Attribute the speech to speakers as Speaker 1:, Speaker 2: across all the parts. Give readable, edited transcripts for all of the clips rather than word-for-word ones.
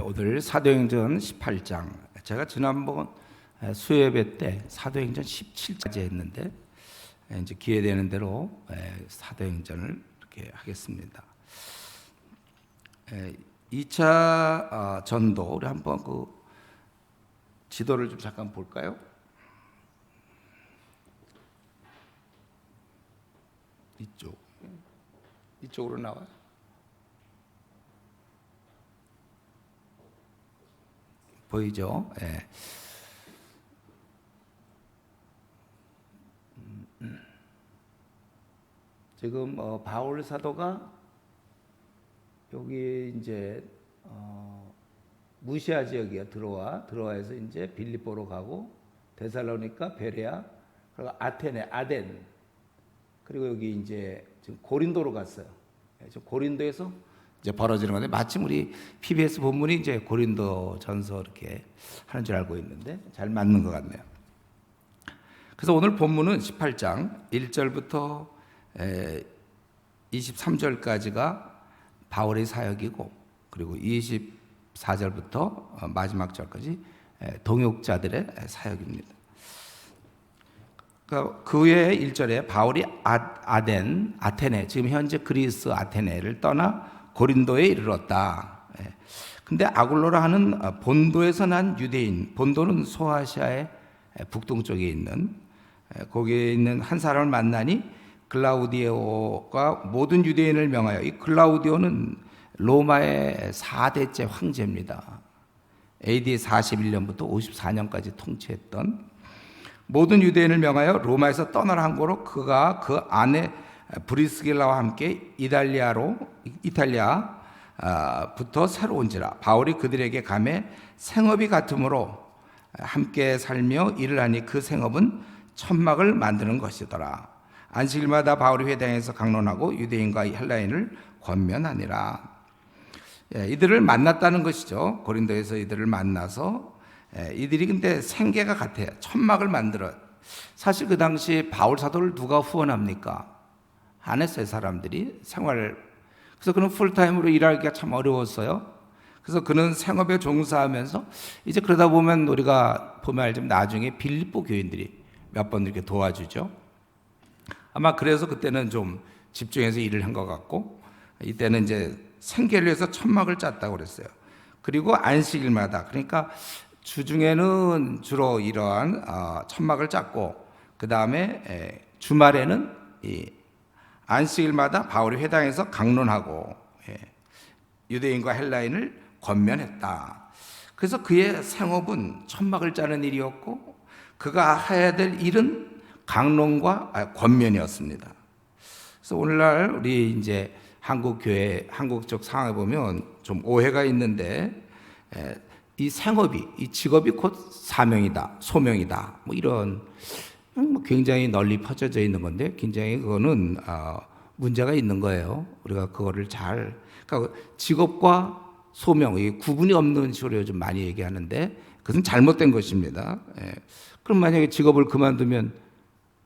Speaker 1: 오늘 사도행전 18장, 제가 지난번 수요예배 때 사도행전 17까지 했는데 이제 기회되는 대로 사도행전을 이렇게 하겠습니다. 2차 전도, 우리 한번 그 지도를 좀 잠깐 볼까요? 이쪽으로 나와요. 보이죠? 예. 지금 바울 사도가 여기 이제 무시아 지역이야. 드로아에서 이제 빌립보로 가고 데살로니가, 베레아, 그리고 아테네, 아덴, 그리고 여기 이제 지금 고린도로 갔어요. 지금 고린도에서 이제 벌어지는 건데, 마침 우리 PBS 본문이 이제 고린도 전서 이렇게 하는 줄 알고 있는데 잘 맞는 것 같네요. 그래서 오늘 본문은 18장 1절부터 23절까지가 바울의 사역이고, 그리고 24절부터 마지막 절까지 동역자들의 사역입니다. 그 외에 1절에 바울이 아테네, 지금 현재 그리스 아테네를 떠나 고린도에 이르렀다. 근데 아굴로라 하는 본도에서 난 유대인, 본도는 소아시아의 북동쪽에 있는, 거기에 있는 한 사람을 만나니 글라우디오가 모든 유대인을 명하여, 이 글라우디오는 로마의 4대째 황제입니다. AD 41년부터 54년까지 통치했던, 모든 유대인을 명하여 로마에서 떠나라 한 거로 그가 그 아내 브리스길라와 함께 이탈리아부터 새로 온지라. 바울이 그들에게 가매 생업이 같으므로 함께 살며 일을 하니 그 생업은 천막을 만드는 것이더라. 안식일마다 바울이 회당에서 강론하고 유대인과 헬라인을 권면하니라. 이들을 만났다는 것이죠. 고린도에서 이들을 만나서 이들이 근데 생계가 같아요. 천막을 만들어. 사실 그 당시 바울 사도를 누가 후원합니까? 안 했어요, 사람들이. 그래서 그는 풀타임으로 일하기가 참 어려웠어요. 그래서 그는 생업에 종사하면서 이제 그러다 보면 우리가 보면 알지만 나중에 빌립보 교인들이 몇 번 이렇게 도와주죠. 아마 그래서 그때는 좀 집중해서 일을 한 것 같고, 이때는 이제 생계를 위해서 천막을 짰다고 그랬어요. 그리고 안식일마다, 그러니까 주중에는 주로 이러한 천막을 짰고, 그 다음에 주말에는 이 안식일마다 바울이 회당에서 강론하고 유대인과 헬라인을 권면했다. 그래서 그의 생업은 천막을 짜는 일이었고, 그가 해야 될 일은 강론과 권면이었습니다. 그래서 오늘날 우리 이제 한국 교회, 한국 쪽 상황에 보면 좀 오해가 있는데, 이 생업이, 이 직업이 곧 사명이다, 소명이다, 뭐 이런 굉장히 널리 퍼져져 있는 건데, 굉장히 그거는 문제가 있는 거예요. 우리가 그거를 그러니까 직업과 소명, 이 구분이 없는 식으로 요즘 많이 얘기하는데, 그것은 잘못된 것입니다. 그럼 만약에 직업을 그만두면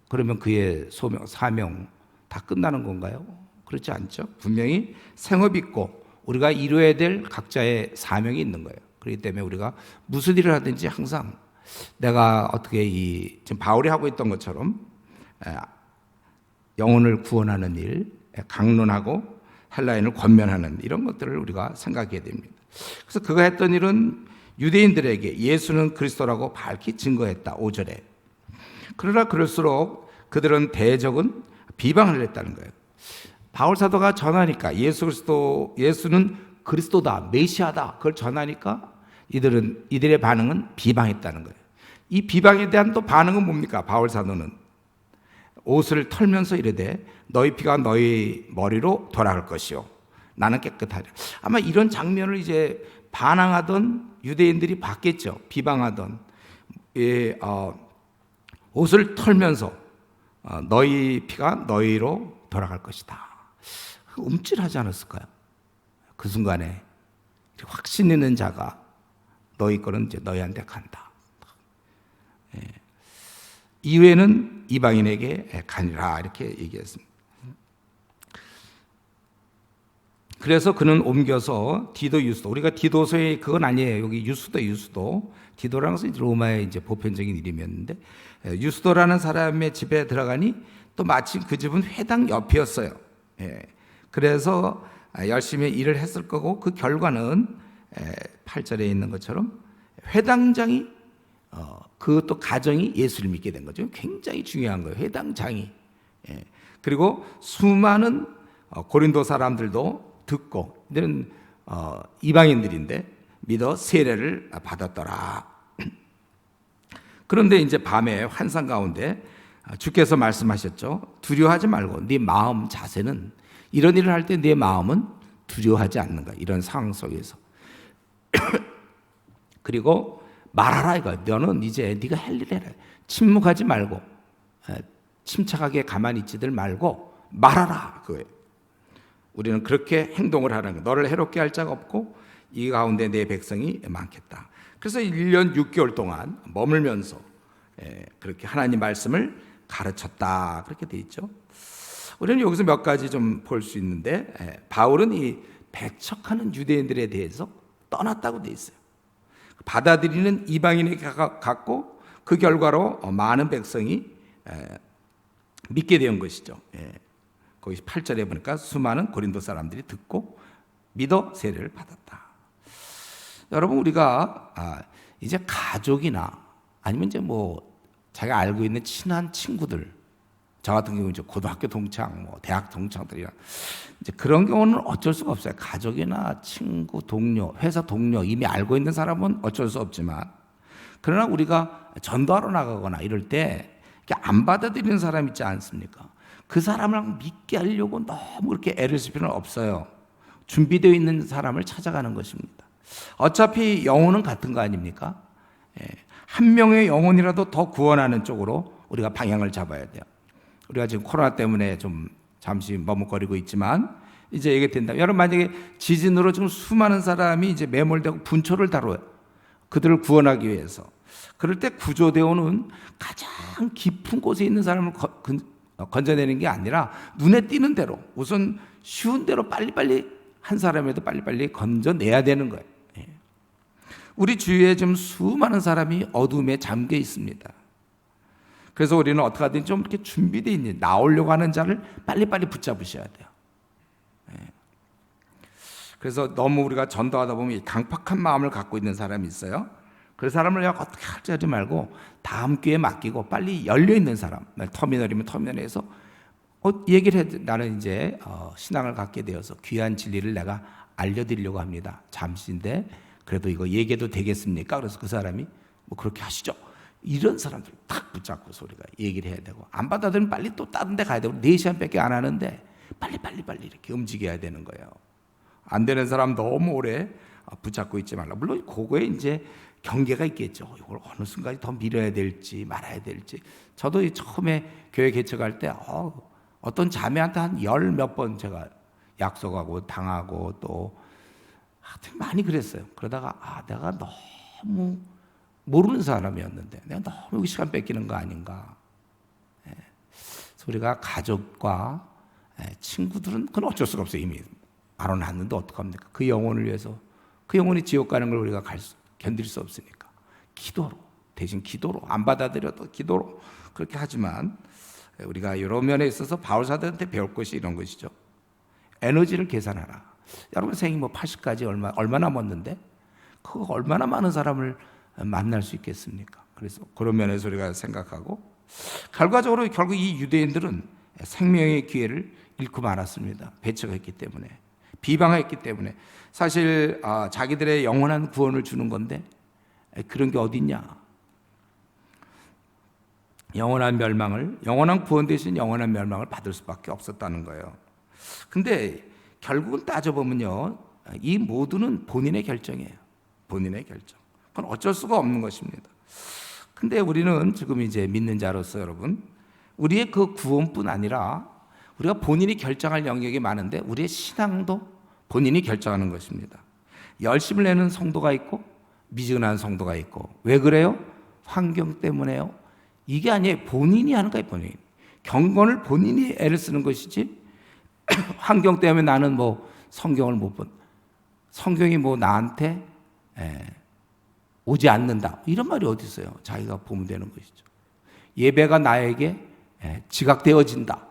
Speaker 1: 그러면 그의 소명, 사명 다 끝나는 건가요? 그렇지 않죠. 분명히 생업이 있고 우리가 이루어야 될 각자의 사명이 있는 거예요. 그렇기 때문에 우리가 무슨 일을 하든지 항상 내가 어떻게 지금 바울이 하고 있던 것처럼 영혼을 구원하는 일, 강론하고 헬라인을 권면하는 이런 것들을 우리가 생각해야 됩니다. 그래서 그가 했던 일은 유대인들에게 예수는 그리스도라고 밝히 증거했다. 5절에. 그러나 그럴수록 그들은 대적은 비방을 했다는 거예요. 바울 사도가 전하니까 예수는 그리스도다, 메시아다, 그걸 전하니까 이들의 반응은 비방했다는 거예요. 이 비방에 대한 또 반응은 뭡니까? 바울 사도는 옷을 털면서 이르되 너희 피가 너희 머리로 돌아갈 것이요 나는 깨끗하리라. 아마 이런 장면을 이제 반항하던 유대인들이 봤겠죠. 비방하던 옷을 털면서 너희 피가 너희로 돌아갈 것이다. 움찔하지 않았을까요? 그 순간에 확신 있는 자가 너희 거는 이제 너희한테 간다. 이후에는 이방인에게 가니라, 이렇게 얘기했습니다. 그래서 그는 옮겨서 디도 유스도, 우리가 디도서의 그건 아니에요. 여기 유스도. 디도라는 것은 로마의 이제 보편적인 이름이었는데, 유스도라는 사람의 집에 들어가니 또 마침 그 집은 회당 옆이었어요. 그래서 열심히 일을 했을 거고, 그 결과는 8절에 있는 것처럼 회당장이 그것도 가정이 예수를 믿게 된 거죠. 굉장히 중요한 거예요. 회당장이. 그리고 수많은 고린도 사람들도 듣고, 이들은 이방인들인데 믿어 세례를 받았더라. 그런데 이제 밤에 환상 가운데 주께서 말씀하셨죠. 두려워하지 말고 네 마음 자세는, 이런 일을 할 때 네 마음은 두려워하지 않는가, 이런 상황 속에서. 그리고 말하라 이거. 너는 이제 네가 할 일 해라. 침묵하지 말고, 침착하게 가만히 있지들 말고 말하라 그거예요. 우리는 그렇게 행동을 하는 거예요. 너를 해롭게 할 자가 없고 이 가운데 내 백성이 많겠다. 그래서 1년 6개월 동안 머물면서 그렇게 하나님 말씀을 가르쳤다, 그렇게 돼 있죠. 우리는 여기서 몇 가지 좀 볼 수 있는데, 바울은 이 배척하는 유대인들에 대해서 떠났다고 돼 있어요. 받아들이는 이방인에게 갔고, 그 결과로 많은 백성이 믿게 된 것이죠. 거기 8절에 보니까 수많은 고린도 사람들이 듣고 믿어 세례를 받았다. 여러분, 우리가 이제 가족이나 아니면 이제 뭐 자기가 알고 있는 친한 친구들, 저 같은 경우 이제 고등학교 동창, 뭐 대학 동창들이랑 이제 그런 경우는 어쩔 수가 없어요. 가족이나 친구, 동료, 회사 동료, 이미 알고 있는 사람은 어쩔 수 없지만, 그러나 우리가 전도하러 나가거나 이럴 때 안 받아들이는 사람 있지 않습니까? 그 사람을 믿게 하려고 너무 그렇게 애를 쓸 필요는 없어요. 준비되어 있는 사람을 찾아가는 것입니다. 어차피 영혼은 같은 거 아닙니까? 한 명의 영혼이라도 더 구원하는 쪽으로 우리가 방향을 잡아야 돼요. 우리가 지금 코로나 때문에 좀 잠시 머뭇거리고 있지만 이제 이게 된다. 여러분, 만약에 지진으로 지금 수많은 사람이 이제 매몰되고 분초를 다뤄요. 그들을 구원하기 위해서. 그럴 때 구조대원은 가장 깊은 곳에 있는 사람을 건져내는 게 아니라 눈에 띄는 대로, 우선 쉬운 대로 빨리빨리 한 사람에도 빨리빨리 건져내야 되는 거예요. 우리 주위에 지금 수많은 사람이 어둠에 잠겨 있습니다. 그래서 우리는 어떻게 하든 좀 이렇게 준비되어 있는, 나오려고 하는 자를 빨리빨리 붙잡으셔야 돼요. 그래서 너무 우리가 전도하다 보면 강팍한 마음을 갖고 있는 사람이 있어요. 그 사람을 어떻게 할지 하지 말고 다음 기회에 맡기고 빨리 열려있는 사람, 터미널이면 터미널에서 얘기를 해. 나는 이제 신앙을 갖게 되어서 귀한 진리를 내가 알려드리려고 합니다. 잠시인데 그래도 이거 얘기해도 되겠습니까? 그래서 그 사람이 뭐 그렇게 하시죠. 이런 사람들 탁 붙잡고서 우리가 얘기를 해야 되고, 안 받아들이면 빨리 또 다른 데 가야 되고, 4시간밖에 안 하는데 빨리 이렇게 움직여야 되는 거예요. 안 되는 사람 너무 오래 붙잡고 있지 말라. 물론 그거에 이제 경계가 있겠죠. 이걸 어느 순간에 더 밀어야 될지 말아야 될지. 저도 처음에 교회 개척할 때 어떤 자매한테 한 10몇 번 제가 약속하고 당하고 또 하여튼 많이 그랬어요. 그러다가 내가 너무 모르는 사람이었는데 내가 너무 여기 시간 뺏기는 거 아닌가. 그래서 우리가 가족과 친구들은 그건 어쩔 수가 없어요. 이미 알아놨는데 어떡합니까? 그 영혼을 위해서, 그 영혼이 지옥 가는 걸 우리가 견딜 수 없으니까 기도로, 대신 기도로, 안 받아들여도 기도로 그렇게 하지만, 우리가 이런 면에 있어서 바울 사도한테 배울 것이 이런 것이죠. 에너지를 계산하라. 여러분 생이 뭐 80까지 얼마 남았는데 그거 얼마나 많은 사람을 만날 수 있겠습니까? 그래서 그런 면에서 우리가 생각하고, 결과적으로 결국 이 유대인들은 생명의 기회를 잃고 말았습니다. 배척했기 때문에, 비방했기 때문에. 사실 자기들의 영원한 구원을 주는 건데 그런 게 어딨냐. 영원한 구원 대신 영원한 멸망을 받을 수밖에 없었다는 거예요. 근데 결국은 따져보면요, 이 모두는 본인의 결정이에요. 본인의 결정. 그건 어쩔 수가 없는 것입니다. 근데 우리는 지금 이제 믿는 자로서 여러분, 우리의 그 구원뿐 아니라 우리가 본인이 결정할 영역이 많은데 우리의 신앙도 본인이 결정하는 것입니다. 열심을 내는 성도가 있고 미지근한 성도가 있고. 왜 그래요? 환경 때문에요? 이게 아니에요. 본인이 하는 거예요. 본인. 경건을 본인이 애를 쓰는 것이지 환경 때문에 나는 뭐 성경을 못 본, 성경이 뭐 나한테 오지 않는다 이런 말이 어디 있어요? 자기가 보면 되는 것이죠. 예배가 나에게 지각되어진다.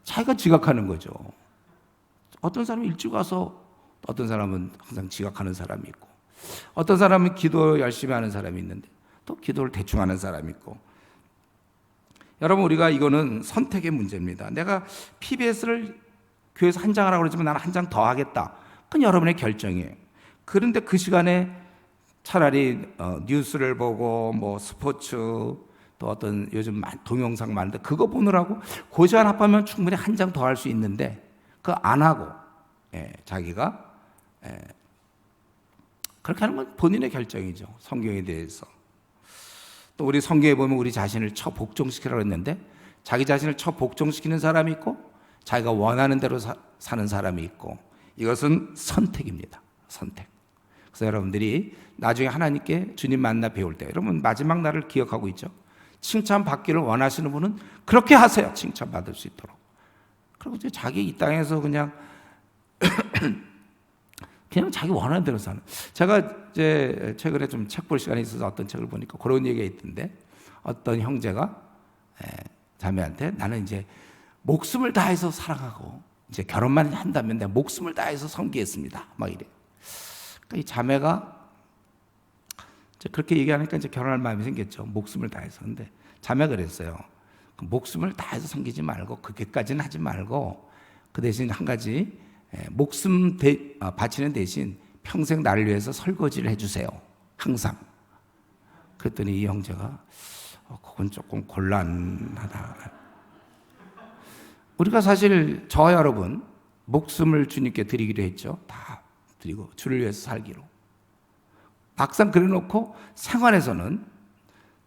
Speaker 1: 자기가 지각하는 거죠. 어떤 사람은 일찍 와서 어떤 사람은 항상 지각하는 사람이 있고, 어떤 사람은 기도 열심히 하는 사람이 있는데 또 기도를 대충 하는 사람이 있고. 여러분, 우리가 이거는 선택의 문제입니다. 내가 PBS를 교회에서 한 장 하라고 그러지만 나는 한 장 더 하겠다. 그건 여러분의 결정이에요. 그런데 그 시간에 차라리 뉴스를 보고 뭐 스포츠 또 어떤 요즘 동영상 많은데 그거 보느라고 그 시간 합하면 충분히 한 장 더 할 수 있는데 그거 안 하고 자기가 그렇게 하는 건 본인의 결정이죠. 성경에 대해서. 또 우리 성경에 보면 우리 자신을 처복종시키라고 했는데 자기 자신을 처복종시키는 사람이 있고 자기가 원하는 대로 사는 사람이 있고, 이것은 선택입니다. 선택. 그래서 여러분들이 나중에 하나님께 주님 만나 배울 때 여러분 마지막 날을 기억하고 있죠. 칭찬받기를 원하시는 분은 그렇게 하세요. 칭찬받을 수 있도록. 그리고 이제 자기 이 땅에서 그냥 자기 원하는 대로 사는. 제가 이제 최근에 좀 책 볼 시간이 있어서 어떤 책을 보니까 그런 얘기가 있던데, 어떤 형제가 자매한테 나는 이제 목숨을 다해서 사랑하고 이제 결혼만 한다면 내가 목숨을 다해서 섬기겠습니다. 막 이래. 그러니까 이 자매가 이제 그렇게 얘기하니까 이제 결혼할 마음이 생겼죠. 목숨을 다해서. 근데 자매가 그랬어요. 목숨을 다해서 섬기지 말고 그렇게까지는 하지 말고 그 대신 한 가지 목숨 바치는 대신 평생 나를 위해서 설거지를 해주세요. 항상. 그랬더니 이 형제가 그건 조금 곤란하다. 우리가 사실 저와 여러분 목숨을 주님께 드리기로 했죠. 다 드리고 주를 위해서 살기로. 막상 그래놓고 생활에서는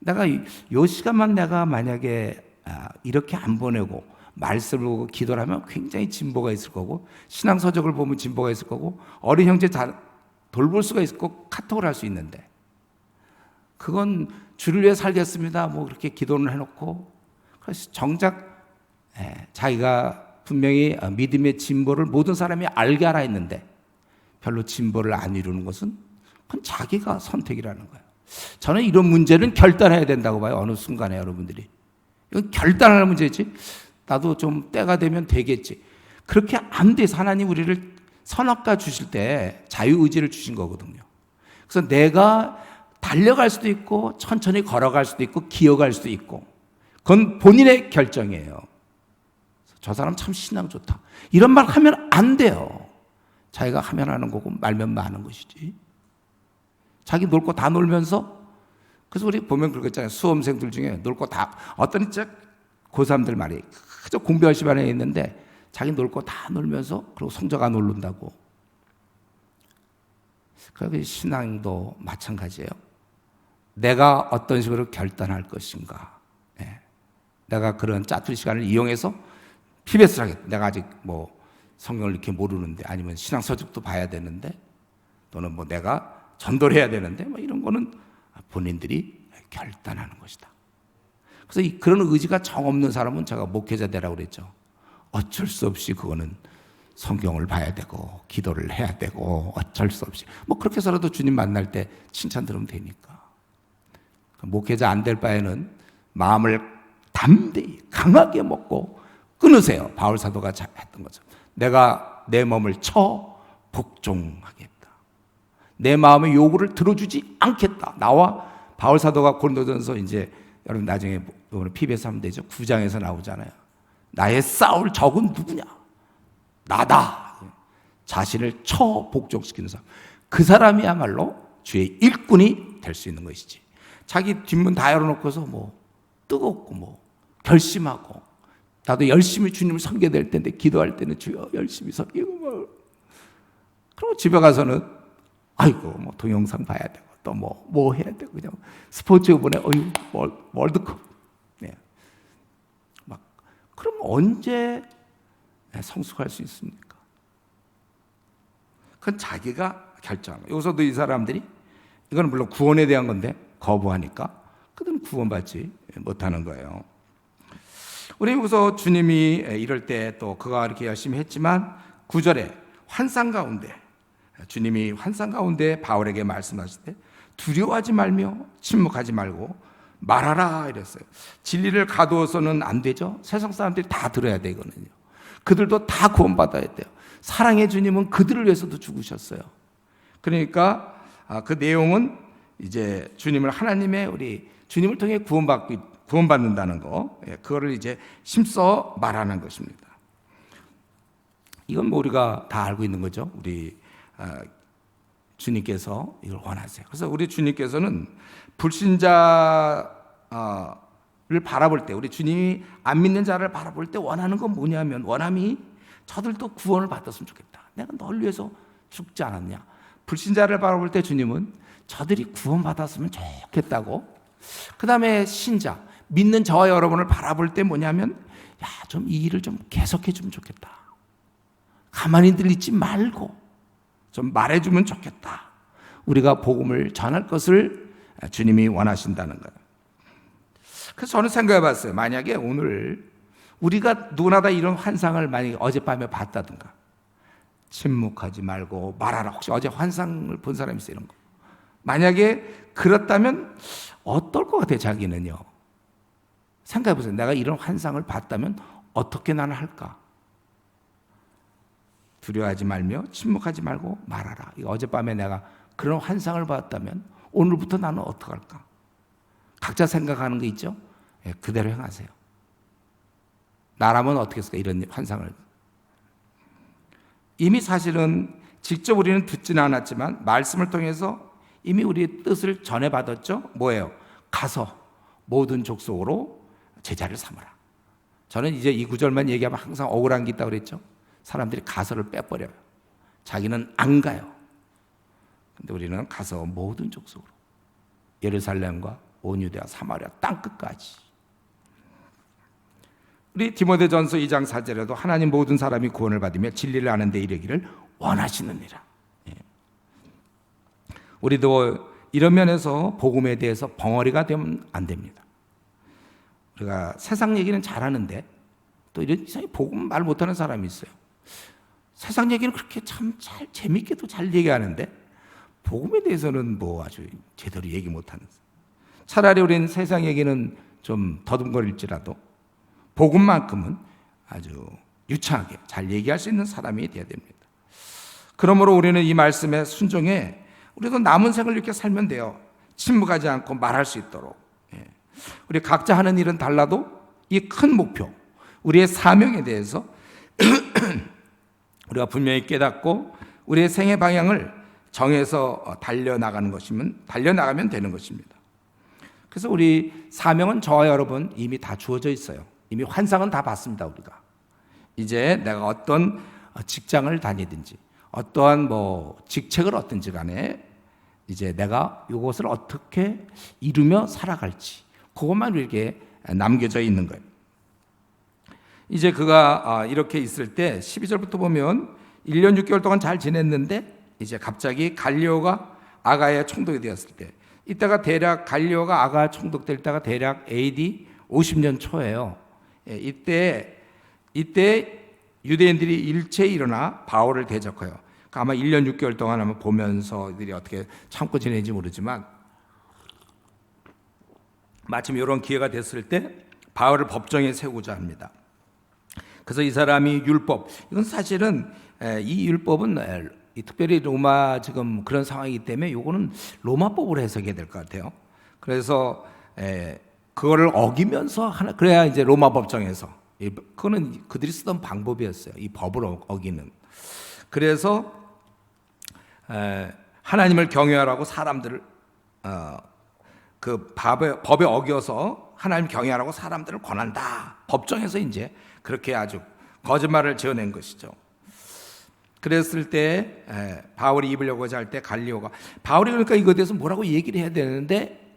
Speaker 1: 내가 요 시간만 내가 만약에 이렇게 안 보내고 말씀을 보고 기도를 하면 굉장히 진보가 있을 거고, 신앙서적을 보면 진보가 있을 거고, 어린 형제 다 돌볼 수가 있을 거고, 카톡을 할 수 있는데 그건 주를 위해 살겠습니다 뭐 그렇게 기도를 해놓고, 그래서 정작 자기가 분명히 믿음의 진보를 모든 사람이 알게 하라 했는데 별로 진보를 안 이루는 것은 그건 자기가 선택이라는 거예요. 저는 이런 문제는 결단해야 된다고 봐요. 어느 순간에 여러분들이 이건 결단할 문제지 나도 좀 때가 되면 되겠지, 그렇게 안 돼서 하나님 우리를 선악과 주실 때 자유의지를 주신 거거든요. 그래서 내가 달려갈 수도 있고 천천히 걸어갈 수도 있고 기어갈 수도 있고, 그건 본인의 결정이에요. 저 사람 참 신앙 좋다 이런 말 하면 안 돼요. 자기가 하면 하는 거고 말면 마는 것이지. 자기 놀 거 다 놀면서, 그래서 우리 보면 그러겠잖아요. 수험생들 중에 놀 거 다, 어떤 진짜 고3들 말이에요. 그저 공부 열심히 하는 애 있는데 자기 놀 거 다 놀면서 그리고 성적 안 오른다고. 그러니까 신앙도 마찬가지예요. 내가 어떤 식으로 결단할 것인가. 내가 그런 짜투리 시간을 이용해서 PBS를 하겠다. 내가 아직 뭐 성경을 이렇게 모르는데, 아니면 신앙 서적도 봐야 되는데, 또는 뭐 내가 전도를 해야 되는데, 뭐 이런 거는 본인들이 결단하는 것이다. 그래서 그런 의지가 정 없는 사람은 제가 목회자 되라고 그랬죠. 어쩔 수 없이 그거는 성경을 봐야 되고 기도를 해야 되고 어쩔 수 없이 뭐 그렇게 해서라도 주님 만날 때 칭찬 들으면 되니까. 목회자 안 될 바에는 마음을 담대히 강하게 먹고 끊으세요. 바울 사도가 했던 거죠. 내가 내 몸을 쳐 복종하겠다. 내 마음의 요구를 들어주지 않겠다. 나와 바울 사도가 고린도전서 이제 여러분 나중에 이번에 PBS 하면 되죠. 9장에서 나오잖아요. 나의 싸울 적은 누구냐? 나다. 자신을 쳐 복종시키는 사람. 그 사람이야말로 주의 일꾼이 될 수 있는 것이지. 자기 뒷문 다 열어놓고서 뭐 뜨겁고 뭐 결심하고, 나도 열심히 주님을 섬겨야 될 텐데 기도할 때는 주여 열심히 섬기고 뭐, 그리고 집에 가서는 아이고 뭐 동영상 봐야 되고 또 뭐 해야 되고 그냥 스포츠 이번에 월드컵. 막 그럼 언제 성숙할 수 있습니까? 그건 자기가 결정하는 거예요. 여기서도 이 사람들이, 이건 물론 구원에 대한 건데 거부하니까 그들은 구원받지 못하는 거예요. 우리 여기서 주님이 이럴 때 또 그가 이렇게 열심히 했지만 9절에 환상 가운데, 주님이 환상 가운데 바울에게 말씀하실 때 두려워하지 말며 침묵하지 말고 말하라 이랬어요. 진리를 가두어서는 안 되죠. 세상 사람들이 다 들어야 되거든요. 그들도 다 구원받아야 돼요. 사랑의 주님은 그들을 위해서도 죽으셨어요. 그러니까 그 내용은 이제 주님을 하나님의 우리 주님을 통해 구원받는다는 거, 그거를 이제 힘써 말하는 것입니다. 이건 뭐 우리가 다 알고 있는 거죠. 우리 주님께서 이걸 원하세요. 그래서 우리 주님께서는 불신자를 바라볼 때, 우리 주님이 안 믿는 자를 바라볼 때 원하는 건 뭐냐면, 원함이 저들도 구원을 받았으면 좋겠다. 내가 널 위해서 죽지 않았냐. 불신자를 바라볼 때 주님은 저들이 구원받았으면 좋겠다고. 그 다음에 신자, 믿는 저와 여러분을 바라볼 때 뭐냐면, 좀 이 일을 좀 계속해 주면 좋겠다. 가만히들 있지 말고 좀 말해주면 좋겠다. 우리가 복음을 전할 것을 주님이 원하신다는 거예요. 그래서 저는 생각해 봤어요. 만약에 오늘 우리가 누구나 다 이런 환상을 만약에 어젯밤에 봤다든가, 침묵하지 말고 말하라. 혹시 어제 환상을 본 사람 있어요? 이런 거. 만약에 그렇다면 어떨 것 같아요, 자기는요? 생각해 보세요. 내가 이런 환상을 봤다면 어떻게 나는 할까? 두려워하지 말며 침묵하지 말고 말하라. 어젯밤에 내가 그런 환상을 봤다면 오늘부터 나는 어떡할까? 각자 생각하는 거 있죠? 그대로 행하세요. 나라면 어떻게 했을까? 이런 환상을. 이미 사실은 직접 우리는 듣지는 않았지만 말씀을 통해서 이미 우리의 뜻을 전해받았죠? 뭐예요? 가서 모든 족속으로 제자를 삼으라. 저는 이제 이 구절만 얘기하면 항상 억울한 게 있다고 그랬죠? 사람들이 가서를 빼버려요. 자기는 안 가요. 근데 우리는 가서 모든 족속으로, 예루살렘과 온 유대와 사마리아 땅끝까지. 우리 디모데전서 2장 4절에도 하나님 모든 사람이 구원을 받으며 진리를 아는 데 이르기를 원하시느니라. 우리도 이런 면에서 복음에 대해서 벙어리가 되면 안 됩니다. 우리가 세상 얘기는 잘하는데 또 이런 이상하게 복음 말 못하는 사람이 있어요. 세상 얘기는 그렇게 참 잘 재밌게도 잘 얘기하는데 복음에 대해서는 뭐 아주 제대로 얘기 못하는. 차라리 우리는 세상 얘기는 좀 더듬거릴지라도 복음만큼은 아주 유창하게 잘 얘기할 수 있는 사람이 되어야 됩니다. 그러므로 우리는 이 말씀에 순종해 우리도 남은 생을 이렇게 살면 돼요. 침묵하지 않고 말할 수 있도록. 우리 각자 하는 일은 달라도 이 큰 목표, 우리의 사명에 대해서 우리가 분명히 깨닫고 우리의 생의 방향을 정해서 달려나가면 되는 것입니다. 그래서 우리 사명은 저와 여러분 이미 다 주어져 있어요. 이미 환상은 다 봤습니다, 우리가. 이제 내가 어떤 직장을 다니든지 어떠한 직책을 얻든지 간에 이제 내가 이것을 어떻게 이루며 살아갈지 그것만 이렇게 남겨져 있는 거예요. 이제 그가 이렇게 있을 때 12절부터 보면 1년 6개월 동안 잘 지냈는데 이제 갑자기 갈리오가 아가의 총독이 되었을 때, 이때가 대략 갈리오가 아가 총독될 때가 대략 AD 50년 초예요. 이때 유대인들이 일체에 일어나 바울을 대적해요. 아마 1년 6개월 동안 한번 보면서 이들이 어떻게 참고 지내는지 모르지만 마침 이런 기회가 됐을 때 바울을 법정에 세우고자 합니다. 그래서 이 사람이 율법, 이건 사실은 이 율법은 특별히 로마 지금 그런 상황이기 때문에 이거는 로마법으로 해석해야 될 것 같아요. 그래서 그거를 어기면서 그래야 이제 로마 법정에서, 그거는 그들이 쓰던 방법이었어요. 이 법을 어기는. 그래서 하나님을 경외하라고 사람들을 그 법에 어겨서 하나님 경외하라고 사람들을 권한다. 법정에서 이제 그렇게 아주 거짓말을 지어낸 것이죠. 그랬을 때 바울이 입으려고 할 때 갈리오가, 바울이 그러니까 이거에 대해서 뭐라고 얘기를 해야 되는데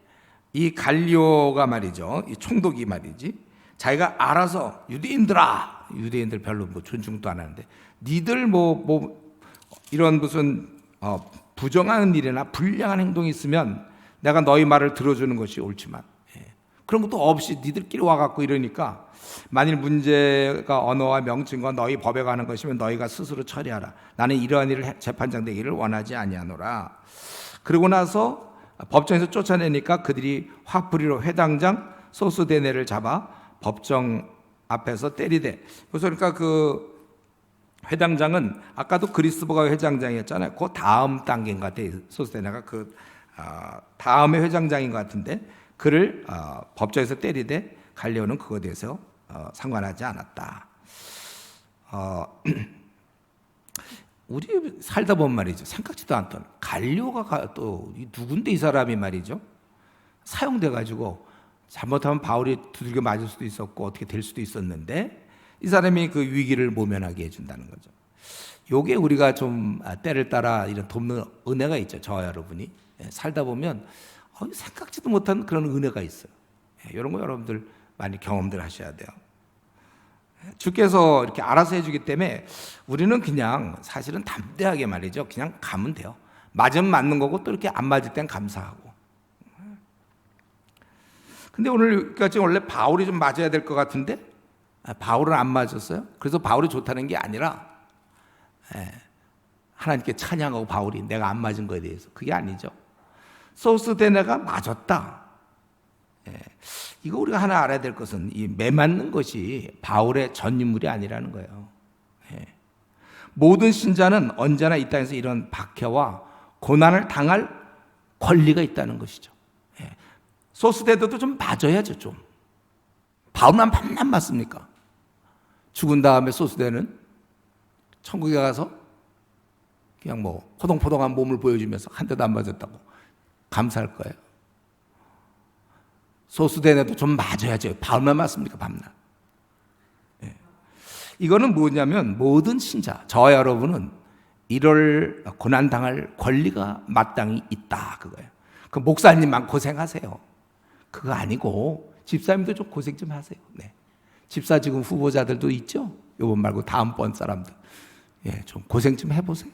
Speaker 1: 이 갈리오가 말이죠, 이 총독이 말이지, 자기가 알아서 유대인들 별로 존중도 안 하는데 니들 이런 무슨 부정한 일이나 불량한 행동이 있으면 내가 너희 말을 들어주는 것이 옳지만 그런 것도 없이 니들끼리 와갖고 이러니까 만일 문제가 언어와 명칭과 너희 법에 관한 것이면 너희가 스스로 처리하라. 나는 이러한 일을 재판장 되기를 원하지 아니하노라. 그러고 나서 법정에서 쫓아내니까 그들이 화풀이로 회당장 소스데네를 잡아 법정 앞에서 때리되. 그래서 그러니까 그 회당장은 아까도 그리스도가 회장장이었잖아요. 그 다음 단계인 것 같아요. 소스데네가 그 다음에 회장장인 것 같은데 그를 법정에서 때리되 갈리오는 그거에 대해서 상관하지 않았다. 우리 살다 보면 말이죠. 생각지도 않던 갈리오가 또 누군데 이 사람이 말이죠. 사용돼 가지고 잘못하면 바울이 두들겨 맞을 수도 있었고 어떻게 될 수도 있었는데 이 사람이 그 위기를 모면하게 해준다는 거죠. 요게 우리가 좀 때를 따라 이런 돕는 은혜가 있죠. 저와 여러분이 살다 보면 생각지도 못한 그런 은혜가 있어요. 이런 거 여러분들 많이 경험들 하셔야 돼요. 주께서 이렇게 알아서 해주기 때문에 우리는 그냥 사실은 담대하게 말이죠. 그냥 가면 돼요. 맞으면 맞는 거고 또 이렇게 안 맞을 땐 감사하고. 근데 오늘까지 원래 바울이 좀 맞아야 될 것 같은데 바울은 안 맞았어요. 그래서 바울이 좋다는 게 아니라 하나님께 찬양하고 바울이 내가 안 맞은 거에 대해서 그게 아니죠. 소스데네가 맞았다. 이거 우리가 하나 알아야 될 것은 이 매맞는 것이 바울의 전 인물이 아니라는 거예요. 모든 신자는 언제나 이 땅에서 이런 박해와 고난을 당할 권리가 있다는 것이죠. 소스데네도 좀 맞아야죠. 좀. 바울만 밤낮 맞습니까? 죽은 다음에 소스데네는 천국에 가서 그냥 뭐 포동포동한 몸을 보여주면서 한 대도 안 맞았다고 감사할 거예요. 소스데네도 좀 맞아야죠. 바울만 맞습니까? 밤낮. 이거는 뭐냐면 모든 신자, 저와 여러분은 이럴 고난당할 권리가 마땅히 있다. 그거예요. 그 목사님만 고생하세요. 그거 아니고 집사님도 좀 고생 좀 하세요. 집사 지금 후보자들도 있죠? 요번 말고 다음번 사람들. 좀 고생 좀 해보세요.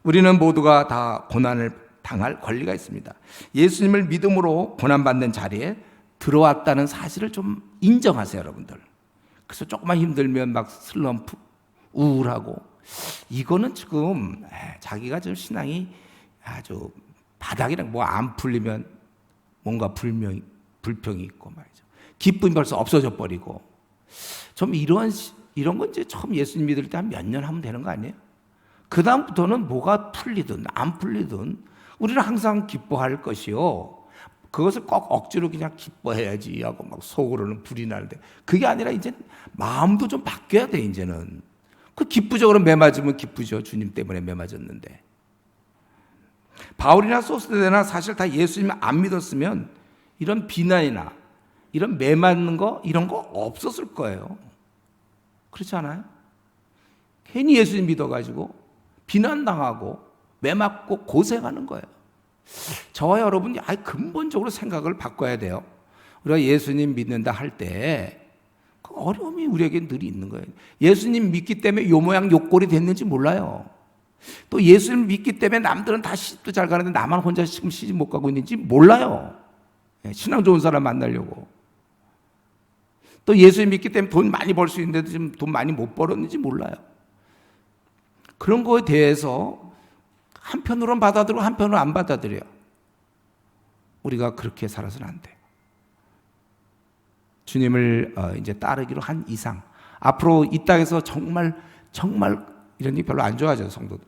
Speaker 1: 우리는 모두가 다 고난을 당할 권리가 있습니다. 예수님을 믿음으로 고난받는 자리에 들어왔다는 사실을 좀 인정하세요, 여러분들. 그래서 조금만 힘들면 막 슬럼프, 우울하고 이거는 지금 자기가 좀 신앙이 아주 바닥이랑 뭐 안 풀리면 뭔가 불평이 있고 말이죠. 기쁨이 벌써 없어져 버리고 좀 이런 건 이제 처음 예수님 믿을 때 한 몇 년 하면 되는 거 아니에요? 그 다음부터는 뭐가 풀리든 안 풀리든 우리는 항상 기뻐할 것이요. 그것을 꼭 억지로 그냥 기뻐해야지 하고 막 속으로는 불이 나는데 그게 아니라 이제 마음도 좀 바뀌어야 돼. 이제는 그 기쁘적으로 매맞으면 기쁘죠. 주님 때문에 매맞았는데. 바울이나 소스데나 사실 다 예수님을 안 믿었으면 이런 비난이나 이런 매맞는 거 이런 거 없었을 거예요. 그렇지 않아요? 괜히 예수님 믿어가지고 비난당하고 매맞고 고생하는 거예요. 저와 여러분이 근본적으로 생각을 바꿔야 돼요. 우리가 예수님 믿는다 할 때 그 어려움이 우리에게 늘 있는 거예요. 예수님 믿기 때문에 요 모양 요 꼴이 됐는지 몰라요. 또 예수님 믿기 때문에 남들은 다 시집도 잘 가는데 나만 혼자 지금 시집 못 가고 있는지 몰라요. 신앙 좋은 사람 만나려고. 또 예수님 믿기 때문에 돈 많이 벌 수 있는데도 지금 돈 많이 못 벌었는지 몰라요. 그런 거에 대해서 한편으로는 받아들이고 한편으로는 안 받아들여요. 우리가 그렇게 살아서는 안 돼요. 주님을 이제 따르기로 한 이상 앞으로 이 땅에서 정말 이런 게 별로 안 좋아져요. 성도들.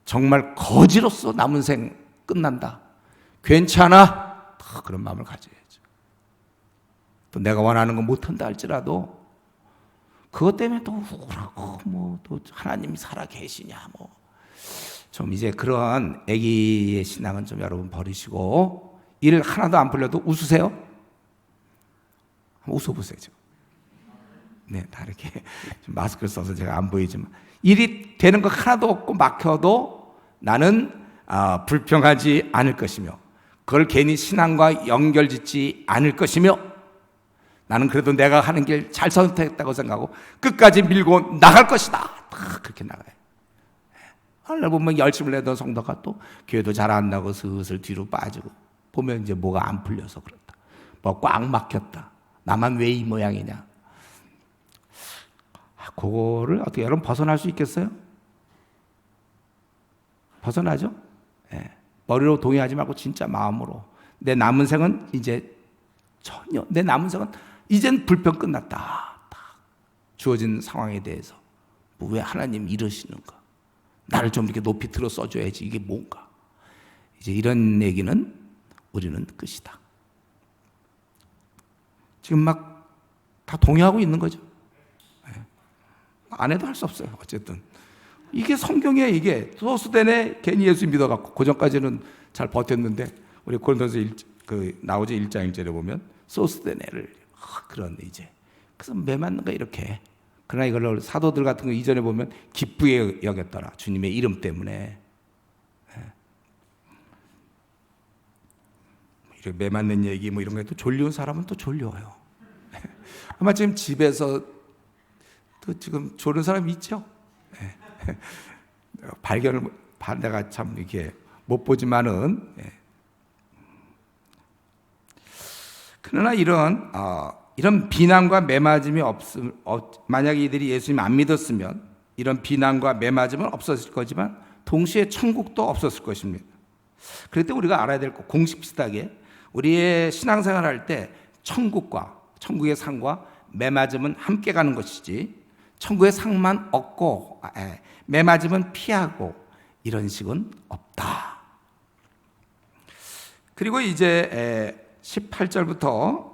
Speaker 1: 정말 거지로서 남은 생 끝난다. 괜찮아. 그런 마음을 가져야죠. 또 내가 원하는 거 못한다 할지라도 그것 때문에 또 우울하고 뭐 또 하나님이 살아 계시냐 뭐 좀 이제 그런 애기의 신앙은 좀 여러분 버리시고 일 하나도 안 풀려도 웃으세요. 한번 웃어보세요. 지금. 네, 다 이렇게 좀 마스크를 써서 제가 안 보이지만 일이 되는 거 하나도 없고 막혀도 나는 불평하지 않을 것이며 그걸 괜히 신앙과 연결짓지 않을 것이며 나는 그래도 내가 하는 길 잘 선택했다고 생각하고 끝까지 밀고 나갈 것이다. 다 그렇게 나가요. 하늘 보면 열심을 내던 성도가 또 교회도 잘 안 나고 슬슬 뒤로 빠지고 보면 이제 뭐가 안 풀려서 그렇다. 뭐 꽉 막혔다. 나만 왜 이 모양이냐. 그거를 어떻게 여러분 벗어날 수 있겠어요? 벗어나죠? 예. 머리로 동의하지 말고 진짜 마음으로 내 남은 생은 이제 전혀 내 남은 생은 이젠 불평 끝났다. 딱 주어진 상황에 대해서 왜 하나님 이러시는가? 나를 좀 이렇게 높이 들어 써줘야지. 이게 뭔가? 이제 이런 얘기는 우리는 끝이다. 지금 막 다 동의하고 있는 거죠. 안 해도 할 수 없어요. 어쨌든 이게 성경이에요. 이게 소수되네. 괜히 예수 믿어갖고 그 전까지는 잘 버텼는데 우리 고린도서 나오죠 1장 1절에 보면 소수되네를 그런 이제 그래서 매 맞는가 이렇게. 그러나 이걸 사도들 같은 거 이전에 보면 기쁘게 여겼더라. 주님의 이름 때문에. 이렇게 매 맞는 얘기 뭐 이런 거에 또 졸려온 사람은 또 졸려요. 아마 지금 집에서 또 지금 졸은 사람이 있죠? 발견을 내가 참 이렇게 못 보지만은 그러나 이런 비난과 매맞음이 만약에 이들이 예수님 안 믿었으면 이런 비난과 매맞음은 없었을 거지만 동시에 천국도 없었을 것입니다. 그럴 때 우리가 알아야 될 거 공식 비슷하게 우리의 신앙생활 할 때 천국의 상과 매맞음은 함께 가는 것이지 천국의 상만 얻고 매맞음은 피하고 이런 식은 없다. 그리고 이제 18절부터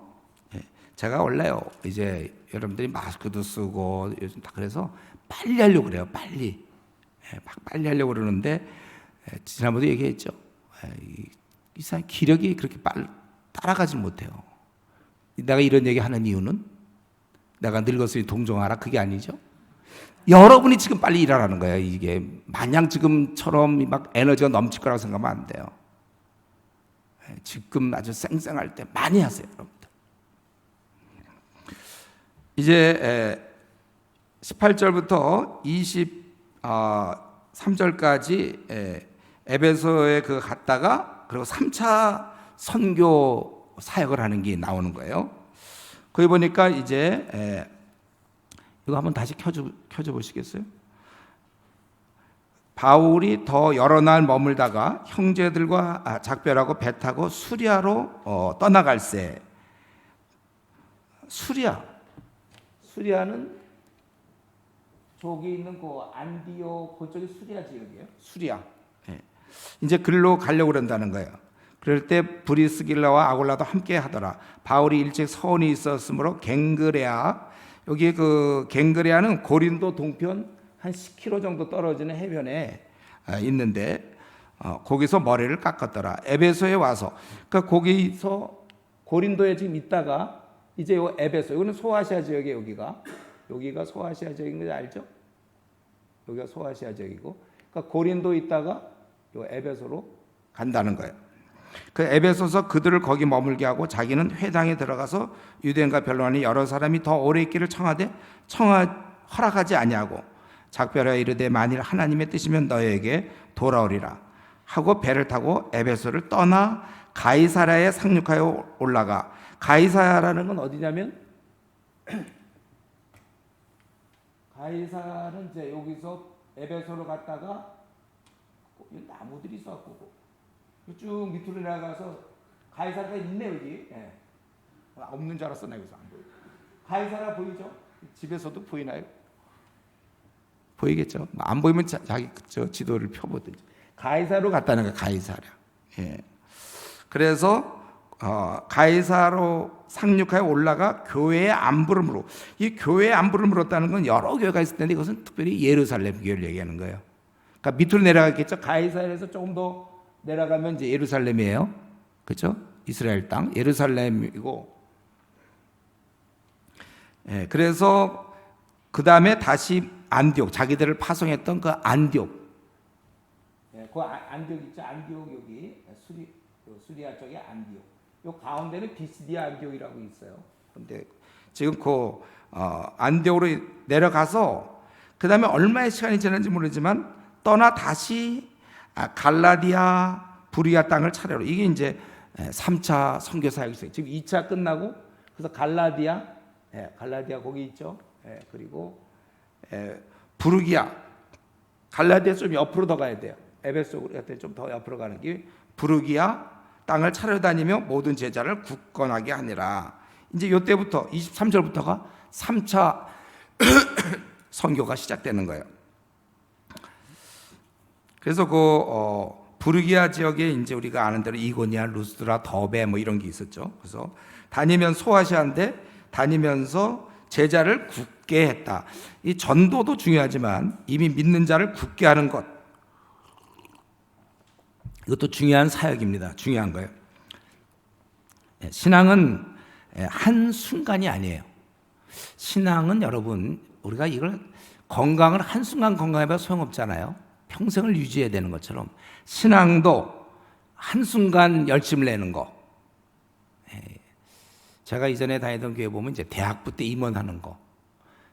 Speaker 1: 제가 원래요 이제 여러분들이 마스크도 쓰고 요즘 다 그래서 빨리 하려고 그래요. 빨리 하려고 그러는데 지난번에 얘기했죠. 이 사람 기력이 그렇게 빨리 따라가지 못해요. 내가 이런 얘기 하는 이유는 내가 늙었으니 동정하라 그게 아니죠. 여러분이 지금 빨리 일하라는 거예요. 이게 마냥 지금처럼 막 에너지가 넘칠 거라고 생각하면 안 돼요. 지금 아주 쌩쌩할 때 많이 하세요, 여러분들. 이제 18절부터 23절까지 에베소에 갔다가 그리고 3차 선교 사역을 하는 게 나오는 거예요. 거기 보니까 이제 이거 한번 다시 켜줘 보시겠어요? 바울이 더 여러 날 머물다가 형제들과 작별하고 배 타고 수리아로 떠나갈새. 수리아는 저기 있는 그 안디오 그쪽이 수리아 지역이에요. 수리아. 이제 글로 가려고 그런다는 거예요. 그럴 때 브리스길라와 아굴라도 함께 하더라. 바울이 일찍 서원이 있었으므로 갱그레아, 여기 그 갱그레아는 고린도 동편 한 10km 정도 떨어지는 해변에 있는데 거기서 머리를 깎았더라. 에베소에 와서 그러니까 거기서 고린도에 지금 있다가 이제 요 에베소, 이거는 소아시아 지역에 여기가 소아시아 지역인 거 알죠? 여기가 소아시아 지역이고, 그러니까 고린도 있다가 요 에베소로 간다는 거예요. 그 에베소서 그들을 거기 머물게 하고 자기는 회당에 들어가서 유대인과 변론하니 여러 사람이 더 오래 있기를 허락하지 아니하고 작별하여 이르되 만일 하나님의 뜻이면 너에게 돌아오리라 하고 배를 타고 에베소를 떠나 가이사랴에 상륙하여 올라가. 가이사라는 건 어디냐면 가이사는 이제 여기서 에베소로 갔다가 나무들이 있었고 쭉 밑으로 내려가서 가이사라가 있네 여기. 없는 줄 알았어 나 여기서 안 보여. 가이사라 보이죠? 집에서도 보이나요? 보이겠죠? 안 보이면 자기 저 지도를 펴보든지. 가이사로 갔다는 거예요. 가이사라. 그래서 가이사로 상륙하여 올라가 교회의 안부름으로. 이 교회의 안부를 물었다는 건 여러 교회가 있을 텐데 이것은 특별히 예루살렘 교회를 얘기하는 거예요. 그러니까 밑으로 내려갔겠죠. 가이사라에서 조금 더 내려가면 이제 예루살렘이에요. 그렇죠? 이스라엘 땅 예루살렘이고. 그래서 그 다음에 다시 안디옥, 자기들을 파송했던 그 안디옥. 그 안디옥 있죠? 안디옥 여기 수리아 쪽에 안디옥. 요 가운데는 비시디아 안디옥이라고 있어요. 근데 지금 그 안디옥으로 내려가서 그 다음에 얼마의 시간이 지났는지 모르지만 떠나 다시 갈라디아, 부리아 땅을 차례로. 이게 이제 3차 선교 사역이 있어요. 지금 2차 끝나고 그래서 갈라디아, 갈라디아 거기 있죠. 그리고 부르기아, 갈라디아 좀 옆으로 더 가야 돼요. 에베소로 좀 더 옆으로 가는 게 부르기아 땅을 차려다니며 모든 제자를 굳건하게 하니라. 이제 이때부터 23절부터가 3차 선교가 시작되는 거예요. 그래서 부르기아 지역에 이제 우리가 아는 대로 이고니아, 루스드라, 더베 뭐 이런 게 있었죠. 그래서 다니면서 소아시아인데 다니면서 제자를 굳게 했다. 이 전도도 중요하지만 이미 믿는 자를 굳게 하는 것, 이것도 중요한 사역입니다. 중요한 거예요. 신앙은 한 순간이 아니에요. 신앙은 여러분, 우리가 이걸 건강을 한순간 건강해봐 소용없잖아요. 평생을 유지해야 되는 것처럼 신앙도 한순간 열심을 내는 거. 제가 이전에 다니던 교회 보면 이제 대학부 때 임원하는 거,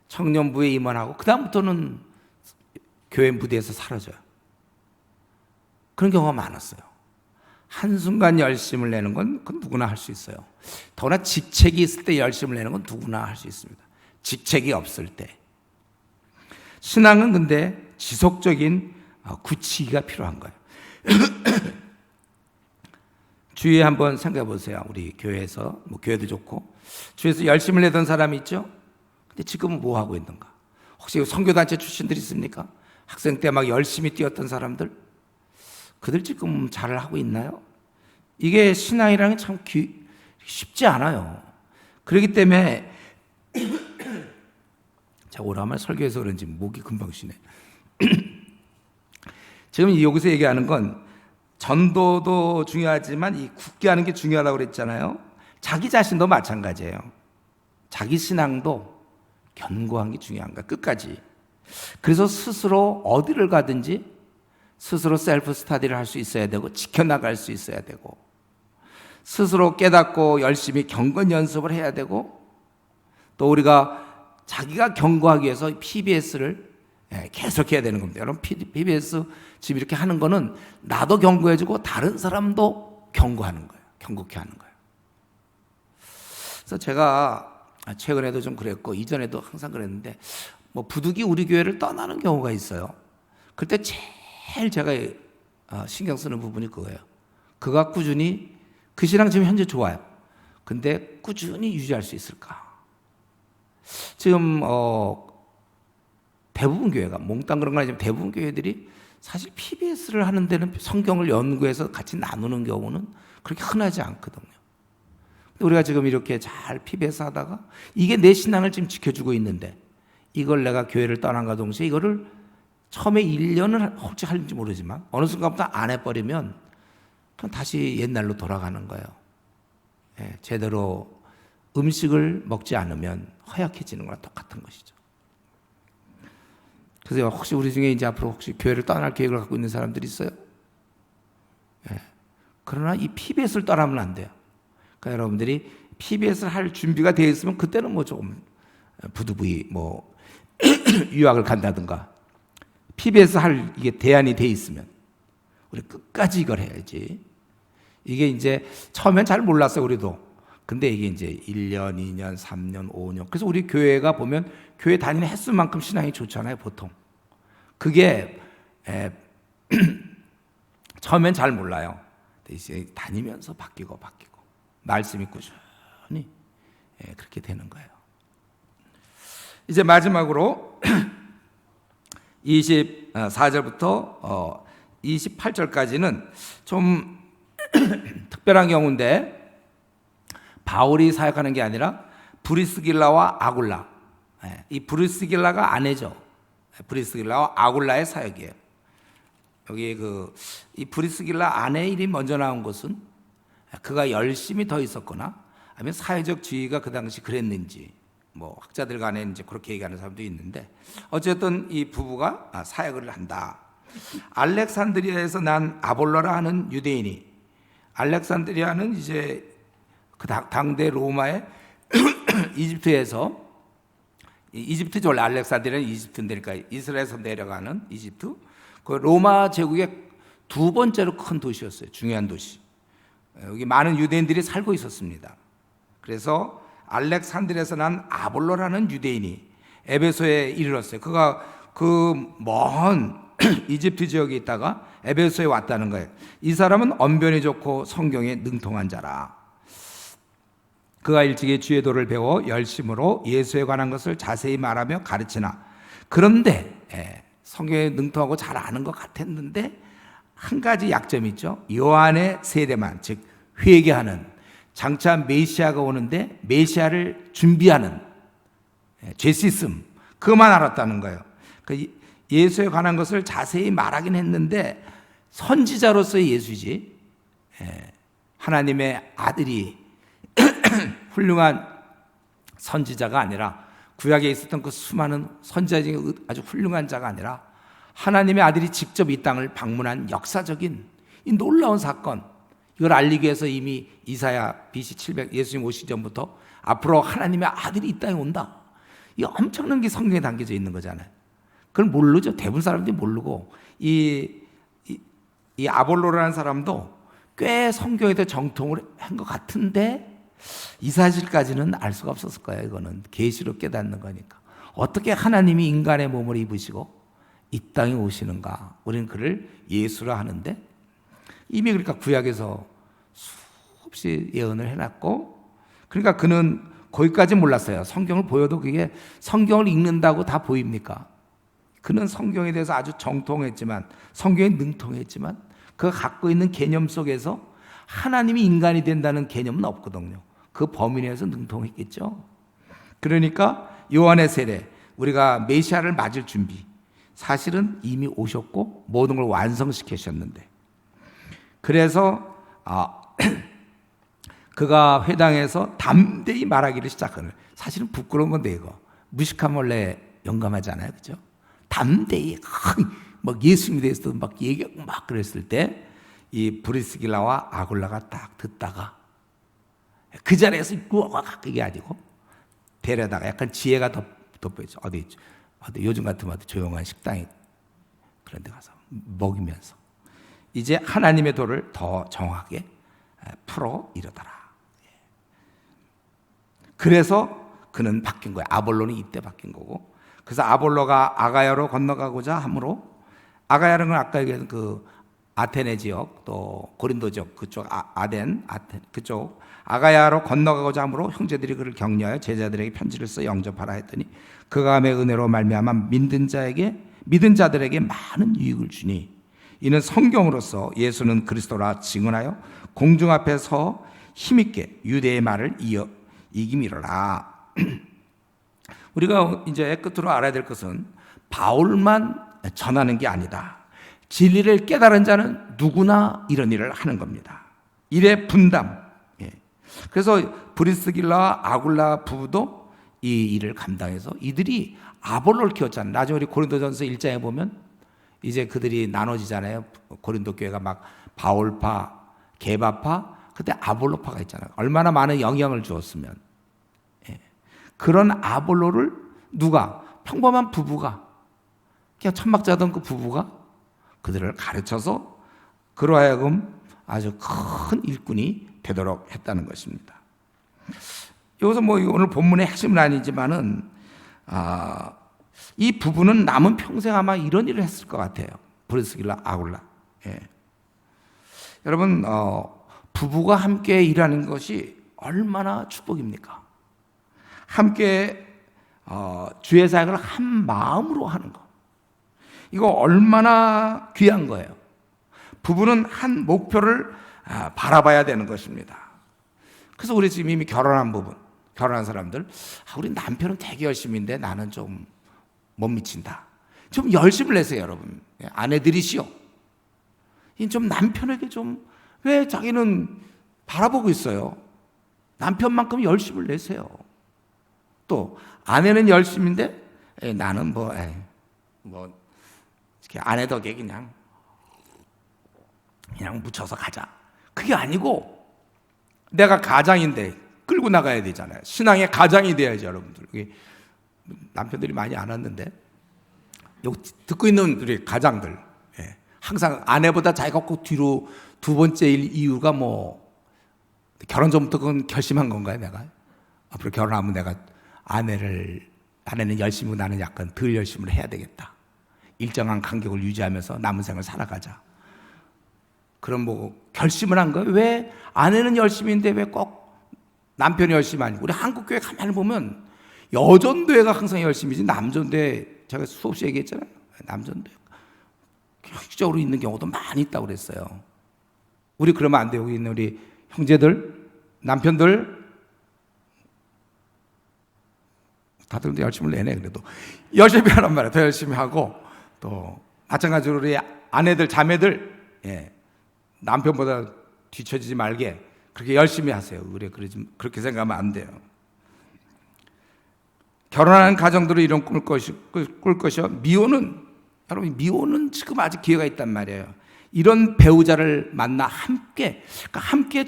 Speaker 1: 청년부에 임원하고 그 다음부터는 교회 무대에서 사라져요. 그런 경우가 많았어요. 한순간 열심을 내는 건 그건 누구나 할 수 있어요. 더구나 직책이 있을 때 열심을 내는 건 누구나 할 수 있습니다. 직책이 없을 때. 신앙은 근데 지속적인 굳히기가 필요한 거예요. 주위에 한번 생각해 보세요. 우리 교회에서, 뭐 교회도 좋고 주위에서 열심을 내던 사람이 있죠. 근데 지금은 뭐 하고 있는가? 혹시 선교단체 출신들이 있습니까? 학생 때 막 열심히 뛰었던 사람들, 그들 지금 잘 하고 있나요? 이게 신앙이라는 게 참 쉽지 않아요. 그렇기 때문에 제가 오랜만에 설교해서 그런지 목이 금방 쉬네. 지금 여기서 얘기하는 건 전도도 중요하지만 이 굳게 하는 게 중요하다고 그랬잖아요. 자기 자신도 마찬가지예요. 자기 신앙도 견고한 게 중요한 거야, 끝까지. 그래서 스스로 어디를 가든지 스스로 셀프 스터디를 할 수 있어야 되고 지켜나갈 수 있어야 되고 스스로 깨닫고 열심히 경건 연습을 해야 되고 또 우리가 자기가 견고하기 위해서 PBS를 계속해야 되는 겁니다. 여러분, PBS 지금 이렇게 하는 거는 나도 견고해지고 다른 사람도 견고하는 거예요. 견고케 하는 거예요. 그래서 제가 최근에도 좀 그랬고 이전에도 항상 그랬는데 뭐 부득이 우리 교회를 떠나는 경우가 있어요. 그때 제일 제가 신경 쓰는 부분이 그거예요. 그가 꾸준히, 그 신앙 지금 현재 좋아요. 근데 꾸준히 유지할 수 있을까? 지금 대부분 교회가, 몽땅 그런 건 아니지만 대부분 교회들이 사실 PBS를 하는 데는 성경을 연구해서 같이 나누는 경우는 그렇게 흔하지 않거든요. 근데 우리가 지금 이렇게 잘 PBS 하다가 이게 내 신앙을 지금 지켜주고 있는데 이걸 내가 교회를 떠난과 동시에 이거를 처음에 1년을 혹시 할지 모르지만 어느 순간부터 안 해버리면 그럼 다시 옛날로 돌아가는 거예요. 제대로 음식을 먹지 않으면 허약해지는 거랑 똑같은 것이죠. 그래서 혹시 우리 중에 이제 앞으로 혹시 교회를 떠날 계획을 갖고 있는 사람들이 있어요? 그러나 이 PBS를 떠나면 안 돼요. 그러니까 여러분들이 PBS를 할 준비가 되어 있으면 그때는 뭐 조금 부득이 뭐 유학을 간다든가 PBS 할 이게 대안이 돼 있으면 우리 끝까지 이걸 해야지. 이게 이제 처음엔 잘 몰랐어요, 우리도. 근데 이게 이제 1년, 2년, 3년, 5년. 그래서 우리 교회가 보면 교회 다니는 횟수만큼 신앙이 좋잖아요, 보통. 그게 처음엔 잘 몰라요. 근데 이제 다니면서 바뀌고 말씀이 꾸준히 그렇게 되는 거예요. 이제 마지막으로 24절부터 28절까지는 좀 특별한 경우인데 바울이 사역하는 게 아니라 브리스길라와 아굴라, 이 브리스길라가 아내죠. 브리스길라와 아굴라의 사역이에요. 여기 이 브리스길라 아내의 일이 먼저 나온 것은 그가 열심히 더 있었거나 아니면 사회적 지위가 그 당시 그랬는지 뭐 학자들 간에 이제 그렇게 얘기하는 사람도 있는데 어쨌든 이 부부가 사역을 한다. 알렉산드리아에서 난 아볼로라 하는 유대인이, 알렉산드리아는 이제 그 당대 로마의 이집트에서, 이집트죠. 원래 알렉산드리아는 이집트인데, 그러니까 이스라엘에서 내려가는 이집트, 그 로마 제국의 두 번째로 큰 도시였어요. 중요한 도시. 여기 많은 유대인들이 살고 있었습니다. 그래서 알렉산드리아에서 난 아볼로라는 유대인이 에베소에 이르렀어요. 그가 그 먼 이집트 지역에 있다가 에베소에 왔다는 거예요. 이 사람은 언변이 좋고 성경에 능통한 자라. 그가 일찍이 주의 도를 배워 열심으로 예수에 관한 것을 자세히 말하며 가르치나. 그런데 성경에 능통하고 잘 아는 것 같았는데 한 가지 약점이 있죠. 요한의 세대만, 즉 회개하는, 장차 메시아가 오는데 메시아를 준비하는 죄 씻음, 그것만 알았다는 거예요. 예수에 관한 것을 자세히 말하긴 했는데 선지자로서의 예수지, 하나님의 아들이 훌륭한 선지자가 아니라, 구약에 있었던 그 수많은 선지자 중에 아주 훌륭한 자가 아니라 하나님의 아들이 직접 이 땅을 방문한 역사적인 이 놀라운 사건, 이걸 알리기 위해서 이미 이사야 BC 700 예수님 오시기 전부터 앞으로 하나님의 아들이 이 땅에 온다, 이 엄청난 게 성경에 담겨져 있는 거잖아요. 그걸 모르죠. 대부분 사람들이 모르고, 이 아볼로라는 사람도 꽤 성경에 대해 정통을 한 것 같은데 이 사실까지는 알 수가 없었을 거예요. 이거는 계시로 깨닫는 거니까. 어떻게 하나님이 인간의 몸을 입으시고 이 땅에 오시는가? 우리는 그를 예수라 하는데, 이미 그러니까 구약에서 수없이 예언을 해놨고, 그러니까 그는 거기까지 몰랐어요. 성경을 보여도 그게 성경을 읽는다고 다 보입니까? 그는 성경에 대해서 아주 정통했지만, 성경에 능통했지만, 그가 갖고 있는 개념 속에서 하나님이 인간이 된다는 개념은 없거든요. 그 범위 내에서 능통했겠죠. 그러니까 요한의 세례, 우리가 메시아를 맞을 준비, 사실은 이미 오셨고 모든 걸 완성시키셨는데, 그래서 그가 회당에서 담대히 말하기를 시작하는, 사실은 부끄러운 건데 이거 무식한 원래 영감하잖아요, 그렇죠? 담대히 막 예수님에 대해서도 막 얘기하고 막 그랬을 때 이 브리스길라와 아굴라가 딱 듣다가 그 자리에서 그게 아니고 데려다가 약간 지혜가 돋보이죠. 어디 요즘 같으면 조용한 식당에 그런 데 가서 먹이면서 이제 하나님의 도를 더 정확하게 풀어 이르더라. 그래서 그는 바뀐 거예요. 아볼로는 이때 바뀐 거고, 그래서 아볼로가 아가야로 건너가고자 하므로, 아가야는 아까 얘기한 그 아테네 지역, 또 고린도 지역 그쪽 아덴 그쪽 아가야로 건너가고자 하므로 형제들이 그를 격려하여 제자들에게 편지를 써 영접하라 했더니 그가 감의 은혜로 말미암아 믿은 자들에게 많은 유익을 주니 이는 성경으로서 예수는 그리스도라 증언하여 공중 앞에서 힘있게 유대의 말을 이김이로라. 우리가 이제 끝으로 알아야 될 것은 바울만 전하는 게 아니다. 진리를 깨달은 자는 누구나 이런 일을 하는 겁니다. 일의 분담. 그래서 브리스길라와 아굴라 부부도 이 일을 감당해서 이들이 아볼로를 키웠잖아요. 나중에 우리 고린도전서 1장에 보면 이제 그들이 나눠지잖아요. 고린도 교회가 막 바울파, 게바파, 그때 아볼로파가 있잖아요. 얼마나 많은 영향을 주었으면. 그런 아볼로를 누가, 평범한 부부가, 그냥 천막자던 그 부부가 그들을 가르쳐서 그로 하여금 아주 큰 일꾼이 되도록 했다는 것입니다. 여기서 뭐 오늘 본문의 핵심은 아니지만은 이 부부는 남은 평생 아마 이런 일을 했을 것 같아요. 브리스길라, 아굴라. 여러분, 부부가 함께 일하는 것이 얼마나 축복입니까? 함께 주의 사역을 한 마음으로 하는 것, 이거 얼마나 귀한 거예요. 부부는 한 목표를 바라봐야 되는 것입니다. 그래서 우리 지금 이미 결혼한 사람들, 우리 남편은 되게 열심인데 나는 좀 못 미친다. 좀 열심을 내세요, 여러분. 아내들이시오. 좀 남편에게 좀, 왜 자기는 바라보고 있어요? 남편만큼 열심을 내세요. 또 아내는 열심인데 나는 아내 덕에 그냥 묻혀서 가자. 그게 아니고 내가 가장인데 끌고 나가야 되잖아요. 신앙의 가장이 돼야지, 여러분들. 남편들이 많이 안 왔는데 여기 듣고 있는 우리 가장들, 항상 아내보다 자기가 꼭 뒤로 두 번째일 이유가 결혼 전부터 그건 결심한 건가요, 내가? 앞으로 결혼하면 내가 아내는 열심히 나는 약간 덜 열심히 해야 되겠다. 일정한 간격을 유지하면서 남은 생을 살아가자. 그럼 뭐 결심을 한 거예요? 왜 아내는 열심히인데 왜 꼭 남편이 열심히 아니고? 우리 한국교회 가만히 보면 여전도회가 항상 열심히지 남전도회 제가 수없이 얘기했잖아요. 남전도회 형식적으로 있는 경우도 많이 있다고 그랬어요. 우리 그러면 안 돼요. 여기 있는 우리 형제들, 남편들 다들 열심히 내네. 그래도 열심히 하란 말이에요. 더 열심히 하고 또 마찬가지로 우리 아내들, 자매들 남편보다 뒤처지지 말게 그렇게 열심히 하세요. 그렇게 생각하면 안 돼요. 결혼하는 가정들은 이런 꿀 것이요. 미혼은 지금 아직 기회가 있단 말이에요. 이런 배우자를 만나 함께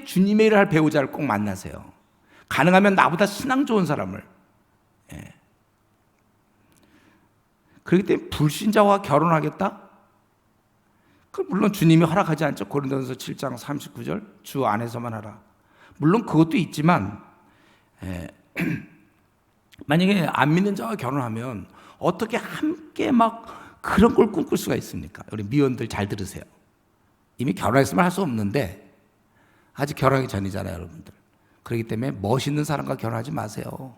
Speaker 1: 주님의 일을 할 배우자를 꼭 만나세요. 가능하면 나보다 신앙 좋은 사람을. 그렇기 때문에 불신자와 결혼하겠다? 물론 주님이 허락하지 않죠. 고린도전서 7장 39절 주 안에서만 하라. 물론 그것도 있지만 만약에 안 믿는 자와 결혼하면 어떻게 함께 막 그런 걸 꿈꿀 수가 있습니까? 우리 미혼들 잘 들으세요. 이미 결혼했으면 할 수 없는데 아직 결혼하기 전이잖아요, 여러분들. 그렇기 때문에 멋있는 사람과 결혼하지 마세요.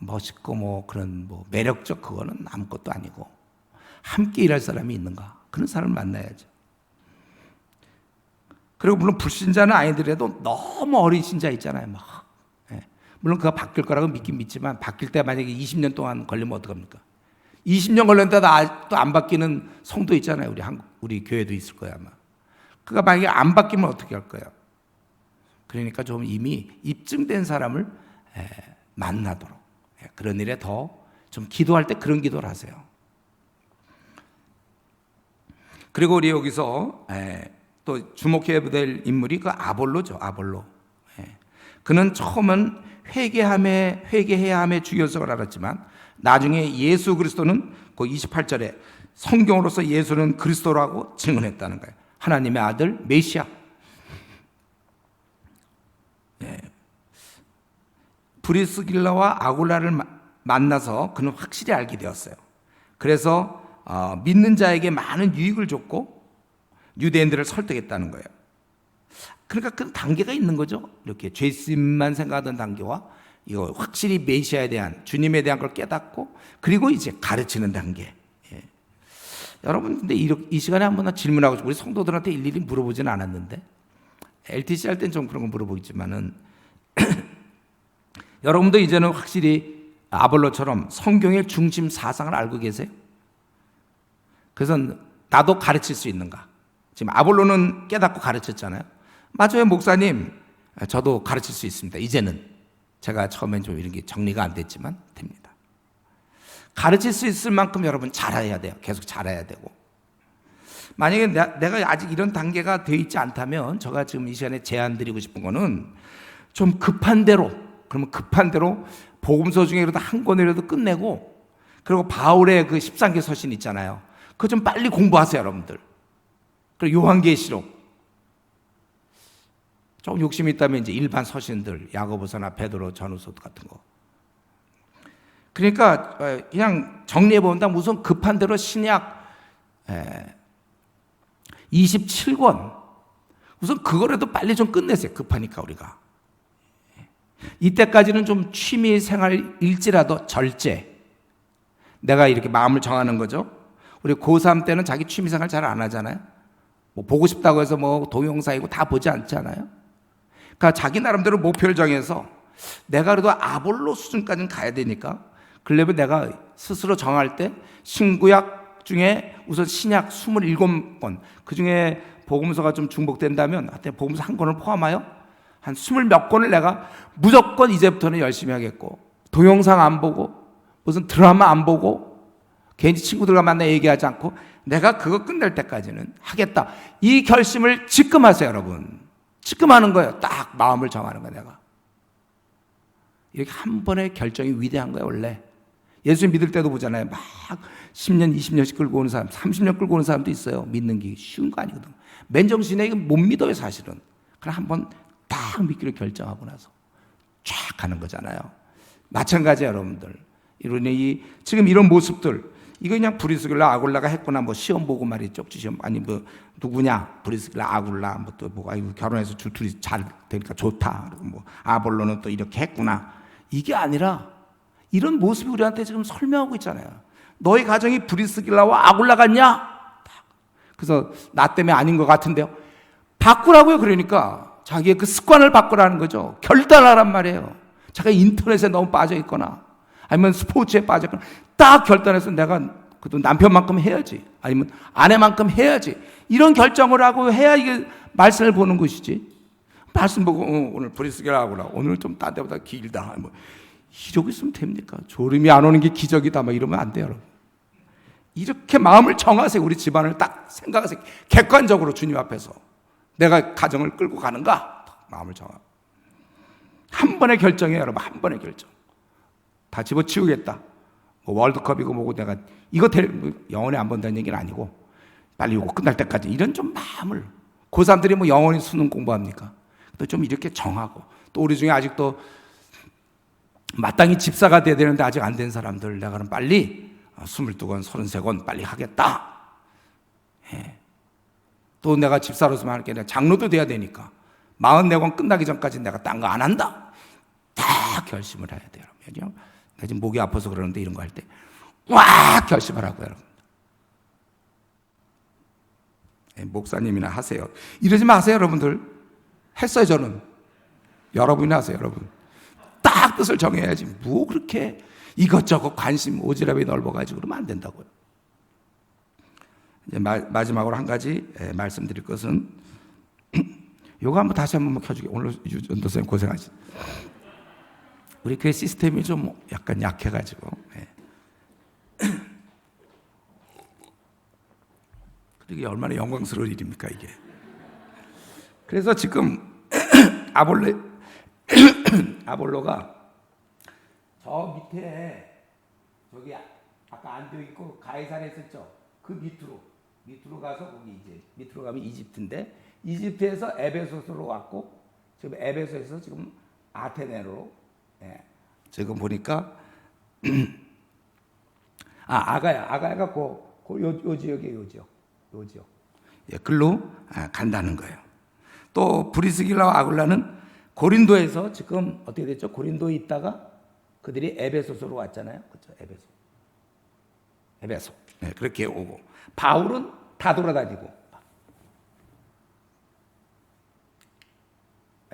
Speaker 1: 멋있고 그런 매력적 그거는 아무것도 아니고 함께 일할 사람이 있는가? 그런 사람을 만나야죠. 그리고 물론 불신자는 아니더라도 너무 어린 신자 있잖아요. 물론 그가 바뀔 거라고 믿긴 믿지만 바뀔 때 만약에 20년 동안 걸리면 어떡합니까? 20년 걸렸는데도 아직도 안 바뀌는 성도 있잖아요. 우리 교회도 있을 거야 아마. 그가 만약에 안 바뀌면 어떻게 할 거예요? 그러니까 좀 이미 입증된 사람을 만나도록 그런 일에 더 좀 기도할 때 그런 기도를 하세요. 그리고 우리 여기서 또 주목해야 될 인물이 그 아볼로죠. 아볼로. 그는 처음은 회개해야 함의 중요성을 알았지만 나중에 예수 그리스도는 그 28절에 성경으로서 예수는 그리스도라고 증언했다는 거예요. 하나님의 아들 메시아. 브리스길라와 아굴라를 만나서 그는 확실히 알게 되었어요. 그래서 믿는 자에게 많은 유익을 줬고 유대인들을 설득했다는 거예요. 그러니까 그 단계가 있는 거죠. 이렇게 죄심만 생각하던 단계와 이거 확실히 메시아에 대한 주님에 대한 걸 깨닫고 그리고 이제 가르치는 단계. 여러분 근데 이 시간에 한번 질문하고 싶어요. 우리 성도들한테 일일이 물어보지는 않았는데 LTC 할 땐 좀 그런 거 물어보겠지만은 여러분도 이제는 확실히 아볼로처럼 성경의 중심 사상을 알고 계세요? 그래서 나도 가르칠 수 있는가? 지금 아볼로는 깨닫고 가르쳤잖아요. 맞아요, 목사님. 저도 가르칠 수 있습니다. 이제는 제가 처음엔 좀 이런 게 정리가 안 됐지만 됩니다. 가르칠 수 있을 만큼 여러분 잘해야 돼요. 계속 잘해야 되고. 만약에 내가 아직 이런 단계가 되어 있지 않다면 제가 지금 이 시간에 제안 드리고 싶은 거는 좀 급한 대로 복음서 중에라도 한 권이라도 끝내고 그리고 바울의 그 13개 서신 있잖아요. 그거 좀 빨리 공부하세요, 여러분들. 그리고 요한계시록. 좀 욕심이 있다면 이제 일반 서신들, 야고보서나 베드로 전후서 같은 거. 그러니까 그냥 정리해 본다면 우선 급한 대로 신약 27권 우선 그거라도 빨리 좀 끝내세요. 급하니까 우리가. 이때까지는 좀 취미 생활일지라도 절제. 내가 이렇게 마음을 정하는 거죠. 우리 고3 때는 자기 취미 생활 잘 안 하잖아요. 보고 싶다고 해서 동영상이고 다 보지 않잖아요. 그러니까 자기 나름대로 목표를 정해서 내가 그래도 아볼로 수준까지는 가야 되니까 그러려면 내가 스스로 정할 때 신구약 중에 우선 신약 27권 그 중에 복음서가 좀 중복된다면 하여튼 복음서 한 권을 포함하여 한 20몇 권을 내가 무조건 이제부터는 열심히 하겠고 동영상 안 보고 무슨 드라마 안 보고 괜히 친구들과 만나 얘기하지 않고 내가 그거 끝낼 때까지는 하겠다. 이 결심을 지금 하세요, 여러분. 지금 하는 거예요. 딱 마음을 정하는 거예요, 내가. 이렇게 한 번의 결정이 위대한 거예요, 원래. 예수 믿을 때도 보잖아요. 막 10년, 20년씩 끌고 오는 사람, 30년 끌고 오는 사람도 있어요. 믿는 게 쉬운 거 아니거든. 맨정신에 이거 못 믿어요, 사실은. 그럼 한번 딱 믿기로 결정하고 나서 쫙 가는 거잖아요. 마찬가지예요, 여러분들. 이러니 지금 이런 모습들, 이거 그냥 브리스길라 아굴라가 했구나. 뭐 시험 보고 말이죠. 시험 아니 뭐 누구냐? 브리스길라 아굴라 뭐 또 뭐가 이거 결혼해서 둘이 잘 되니까 좋다. 그리고 뭐 아볼로는 또 이렇게 했구나. 이게 아니라 이런 모습이 우리한테 지금 설명하고 있잖아요. 너희 가정이 브리스길라와 아굴라 같냐? 그래서 나 때문에 아닌 것 같은데요. 바꾸라고요. 그러니까 자기의 그 습관을 바꾸라는 거죠. 결단하란 말이에요. 자기가 인터넷에 너무 빠져 있거나 아니면 스포츠에 빠졌거나 딱 결단해서 내가 그래도 남편만큼 해야지, 아니면 아내만큼 해야지, 이런 결정을 하고 해야 이게 말씀을 보는 것이지. 말씀 보고 오늘 브리스길라 아굴라 오늘 좀 딴 데보다 길다 뭐 이러고 있으면 됩니까? 졸음이 안 오는 게 기적이다 막 이러면 안 돼요, 여러분. 이렇게 마음을 정하세요. 우리 집안을 딱 생각하세요. 객관적으로 주님 앞에서 내가 가정을 끌고 가는가? 마음을 정하고 한 번의 결정이에요, 여러분. 한 번의 결정. 다 집어치우겠다. 뭐 월드컵이고 뭐고 내가 이거 영원히 안 본다는 얘기는 아니고 빨리 이거 끝날 때까지 이런 좀 마음을, 고3들이 뭐 영원히 수능 공부합니까? 또 좀 이렇게 정하고, 또 우리 중에 아직도 마땅히 집사가 돼야 되는데 아직 안 된 사람들, 내가 그럼 빨리 22권, 33권 빨리 하겠다. 예. 또 내가 집사로서만 할게 아니라 장로도 돼야 되니까 44권 끝나기 전까지 내가 딴 거 안 한다. 딱 결심을 해야 돼요. 여러분. 내가 지금 목이 아파서 그러는데 이런 거 할 때 꽉 결심을 하고요, 여러분. 예, 목사님이나 하세요. 이러지 마세요, 여러분들. 했어요, 저는. 여러분이 하세요, 여러분. 딱 뜻을 정해야지. 뭐 그렇게 이것저것 관심 오지랖이 넓어가지고 그러면 안 된다고요. 이제 마지막으로 한 가지 말씀드릴 것은 요거 한번 다시 한번 켜주게. 오늘 유전도 선생님 고생하시. 우리 교회 시스템이 좀 약간 약해가지고. 이게 얼마나 영광스러운 일입니까, 이게. 그래서 지금 아볼로가 저 밑에 저기 아까 안디옥 있고 가이사랴에 있었죠. 그 밑으로 가서 거기 이제 밑으로 가면 이집트인데, 이집트에서 에베소스로 왔고 지금 에베소에서 지금 아테네로, 지금 보니까 아가야가 요 지역에 요 지역. 글로 간다는 거예요. 또 브리스길라와 아굴라는 고린도에서 지금 어떻게 됐죠? 고린도에 있다가 그들이 에베소서로 왔잖아요. 그렇죠? 에베소. 네, 그렇게 오고, 바울은 다 돌아다니고,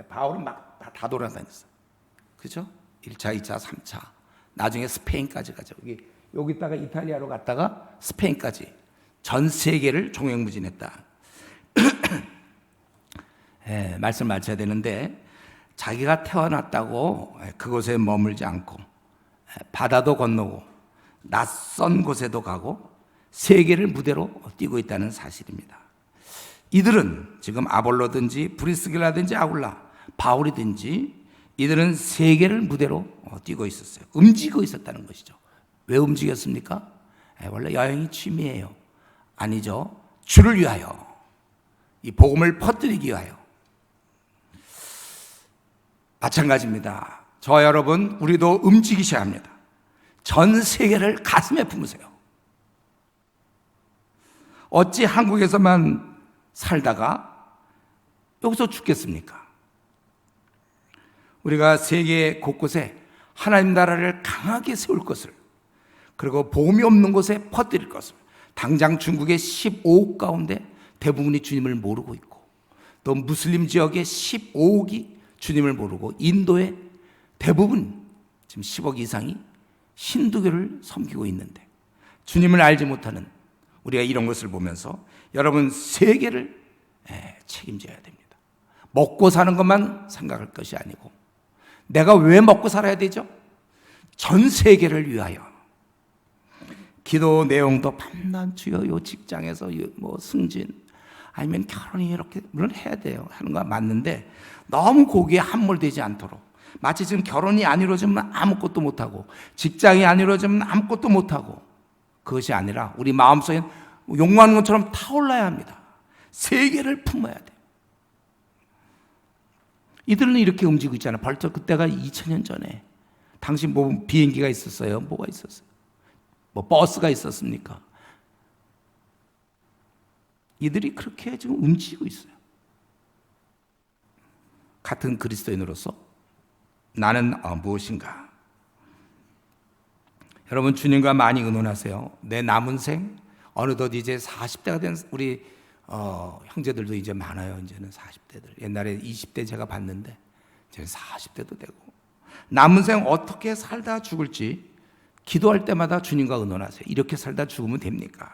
Speaker 1: 바울은 막 다 돌아다녔어요. 그렇죠? 1차, 2차, 3차. 나중에 스페인까지 가죠. 여기다가 이탈리아로 갔다가 스페인까지 전 세계를 종횡무진했다. 말씀 마쳐야 되는데, 자기가 태어났다고 그곳에 머물지 않고 바다도 건너고 낯선 곳에도 가고 세계를 무대로 뛰고 있다는 사실입니다. 이들은 지금 아볼로든지 브리스길라든지 아굴라, 바울이든지 이들은 세계를 무대로 뛰고 있었어요. 움직이고 있었다는 것이죠. 왜 움직였습니까? 원래 여행이 취미예요. 아니죠. 주를 위하여, 이 복음을 퍼뜨리기 위하여. 마찬가지입니다. 저와 여러분, 우리도 움직이셔야 합니다. 전 세계를 가슴에 품으세요. 어찌 한국에서만 살다가 여기서 죽겠습니까? 우리가 세계 곳곳에 하나님 나라를 강하게 세울 것을, 그리고 복음이 없는 곳에 퍼뜨릴 것을. 당장 중국의 15억 가운데 대부분이 주님을 모르고 있고, 또 무슬림 지역의 15억이 주님을 모르고, 인도의 대부분 지금 10억 이상이 힌두교를 섬기고 있는데 주님을 알지 못하는 우리가 이런 것을 보면서 여러분, 세계를 책임져야 됩니다. 먹고 사는 것만 생각할 것이 아니고, 내가 왜 먹고 살아야 되죠? 전 세계를 위하여. 기도 내용도 밤낮 주여, 요 직장에서 뭐 승진 아니면 결혼이 이렇게 물론 해야 돼요. 하는 거 맞는데 너무 거기에 함몰되지 않도록 마치 지금 결혼이 안 이루어지면 아무것도 못하고 직장이 안 이루어지면 아무것도 못하고, 그것이 아니라 우리 마음속에 욕망하는 것처럼 타올라야 합니다. 세계를 품어야 돼요. 이들은 이렇게 움직이고 있잖아요. 벌써 그때가 2000년 전에. 당시 뭐 비행기가 있었어요? 뭐가 있었어요? 뭐 버스가 있었습니까? 이들이 그렇게 지금 움직이고 있어요. 같은 그리스도인으로서 나는 무엇인가? 여러분, 주님과 많이 의논하세요. 내 남은 생, 어느덧 이제 40대가 된 우리 형제들도 이제 많아요. 이제는 40대들. 옛날에 20대 제가 봤는데 이제 40대도 되고, 남은 생 어떻게 살다 죽을지 기도할 때마다 주님과 의논하세요. 이렇게 살다 죽으면 됩니까?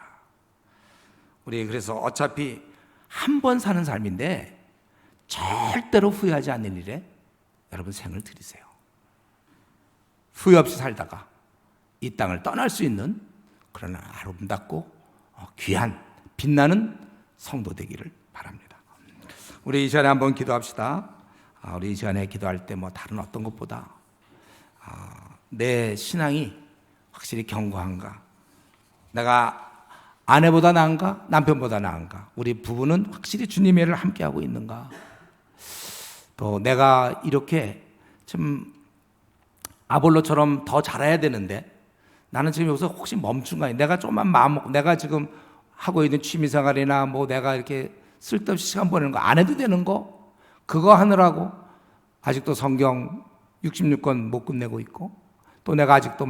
Speaker 1: 우리 그래서 어차피 한 번 사는 삶인데 절대로 후회하지 않는 일에 여러분 생을 들이세요. 후회 없이 살다가 이 땅을 떠날 수 있는 그런 아름답고 귀한 빛나는 성도 되기를 바랍니다. 우리 이 시간에 한번 기도합시다. 우리 이 시간에 기도할 때 뭐 다른 어떤 것보다 내 신앙이 확실히 견고한가? 내가 아내보다 나은가? 남편보다 나은가? 우리 부부는 확실히 주님의 일을 함께하고 있는가? 또 내가 이렇게 좀 아볼로처럼 더 잘해야 되는데 나는 지금 여기서 혹시 멈춘 거 아니야? 내가 좀만 마음 먹고 내가 지금 하고 있는 취미생활이나 뭐 내가 이렇게 쓸데없이 시간 보내는 거 안 해도 되는 거? 그거 하느라고 아직도 성경 66권 못 끝내고 있고, 또 내가 아직도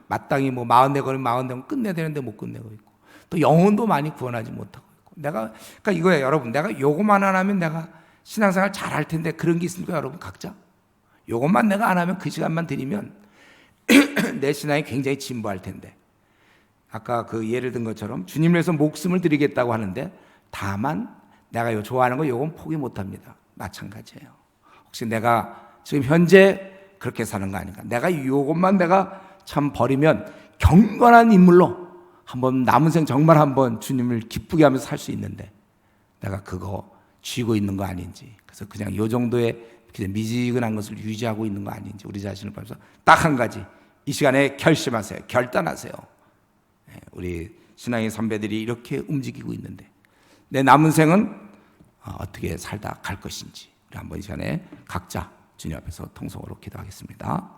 Speaker 1: 마땅히 뭐 44권이면 44권 끝내야 되는데 못 끝내고 있고, 또 영혼도 많이 구원하지 못하고 있고. 그러니까 이거예요, 여러분. 내가 요것만 안 하면 내가 신앙생활 잘 할 텐데 그런 게 있습니까, 여러분? 각자 요것만 내가 안 하면 그 시간만 드리면 내 신앙이 굉장히 진보할 텐데, 아까 그 예를 든 것처럼 주님을 위해서 목숨을 드리겠다고 하는데 다만 내가 좋아하는 거 요건 포기 못합니다. 마찬가지예요. 혹시 내가 지금 현재 그렇게 사는 거 아닌가? 내가 요것만 내가 참 버리면 경건한 인물로 한번 남은 생 정말 한번 주님을 기쁘게 하면서 살 수 있는데 내가 그거 쥐고 있는 거 아닌지, 그래서 그냥 요 정도의 그냥 미지근한 것을 유지하고 있는 거 아닌지 우리 자신을 보면서 딱 한 가지 이 시간에 결심하세요. 결단하세요. 우리 신앙의 선배들이 이렇게 움직이고 있는데 내 남은 생은 어떻게 살다 갈 것인지 우리 한번 이 시간에 각자 주님 앞에서 통성으로 기도하겠습니다.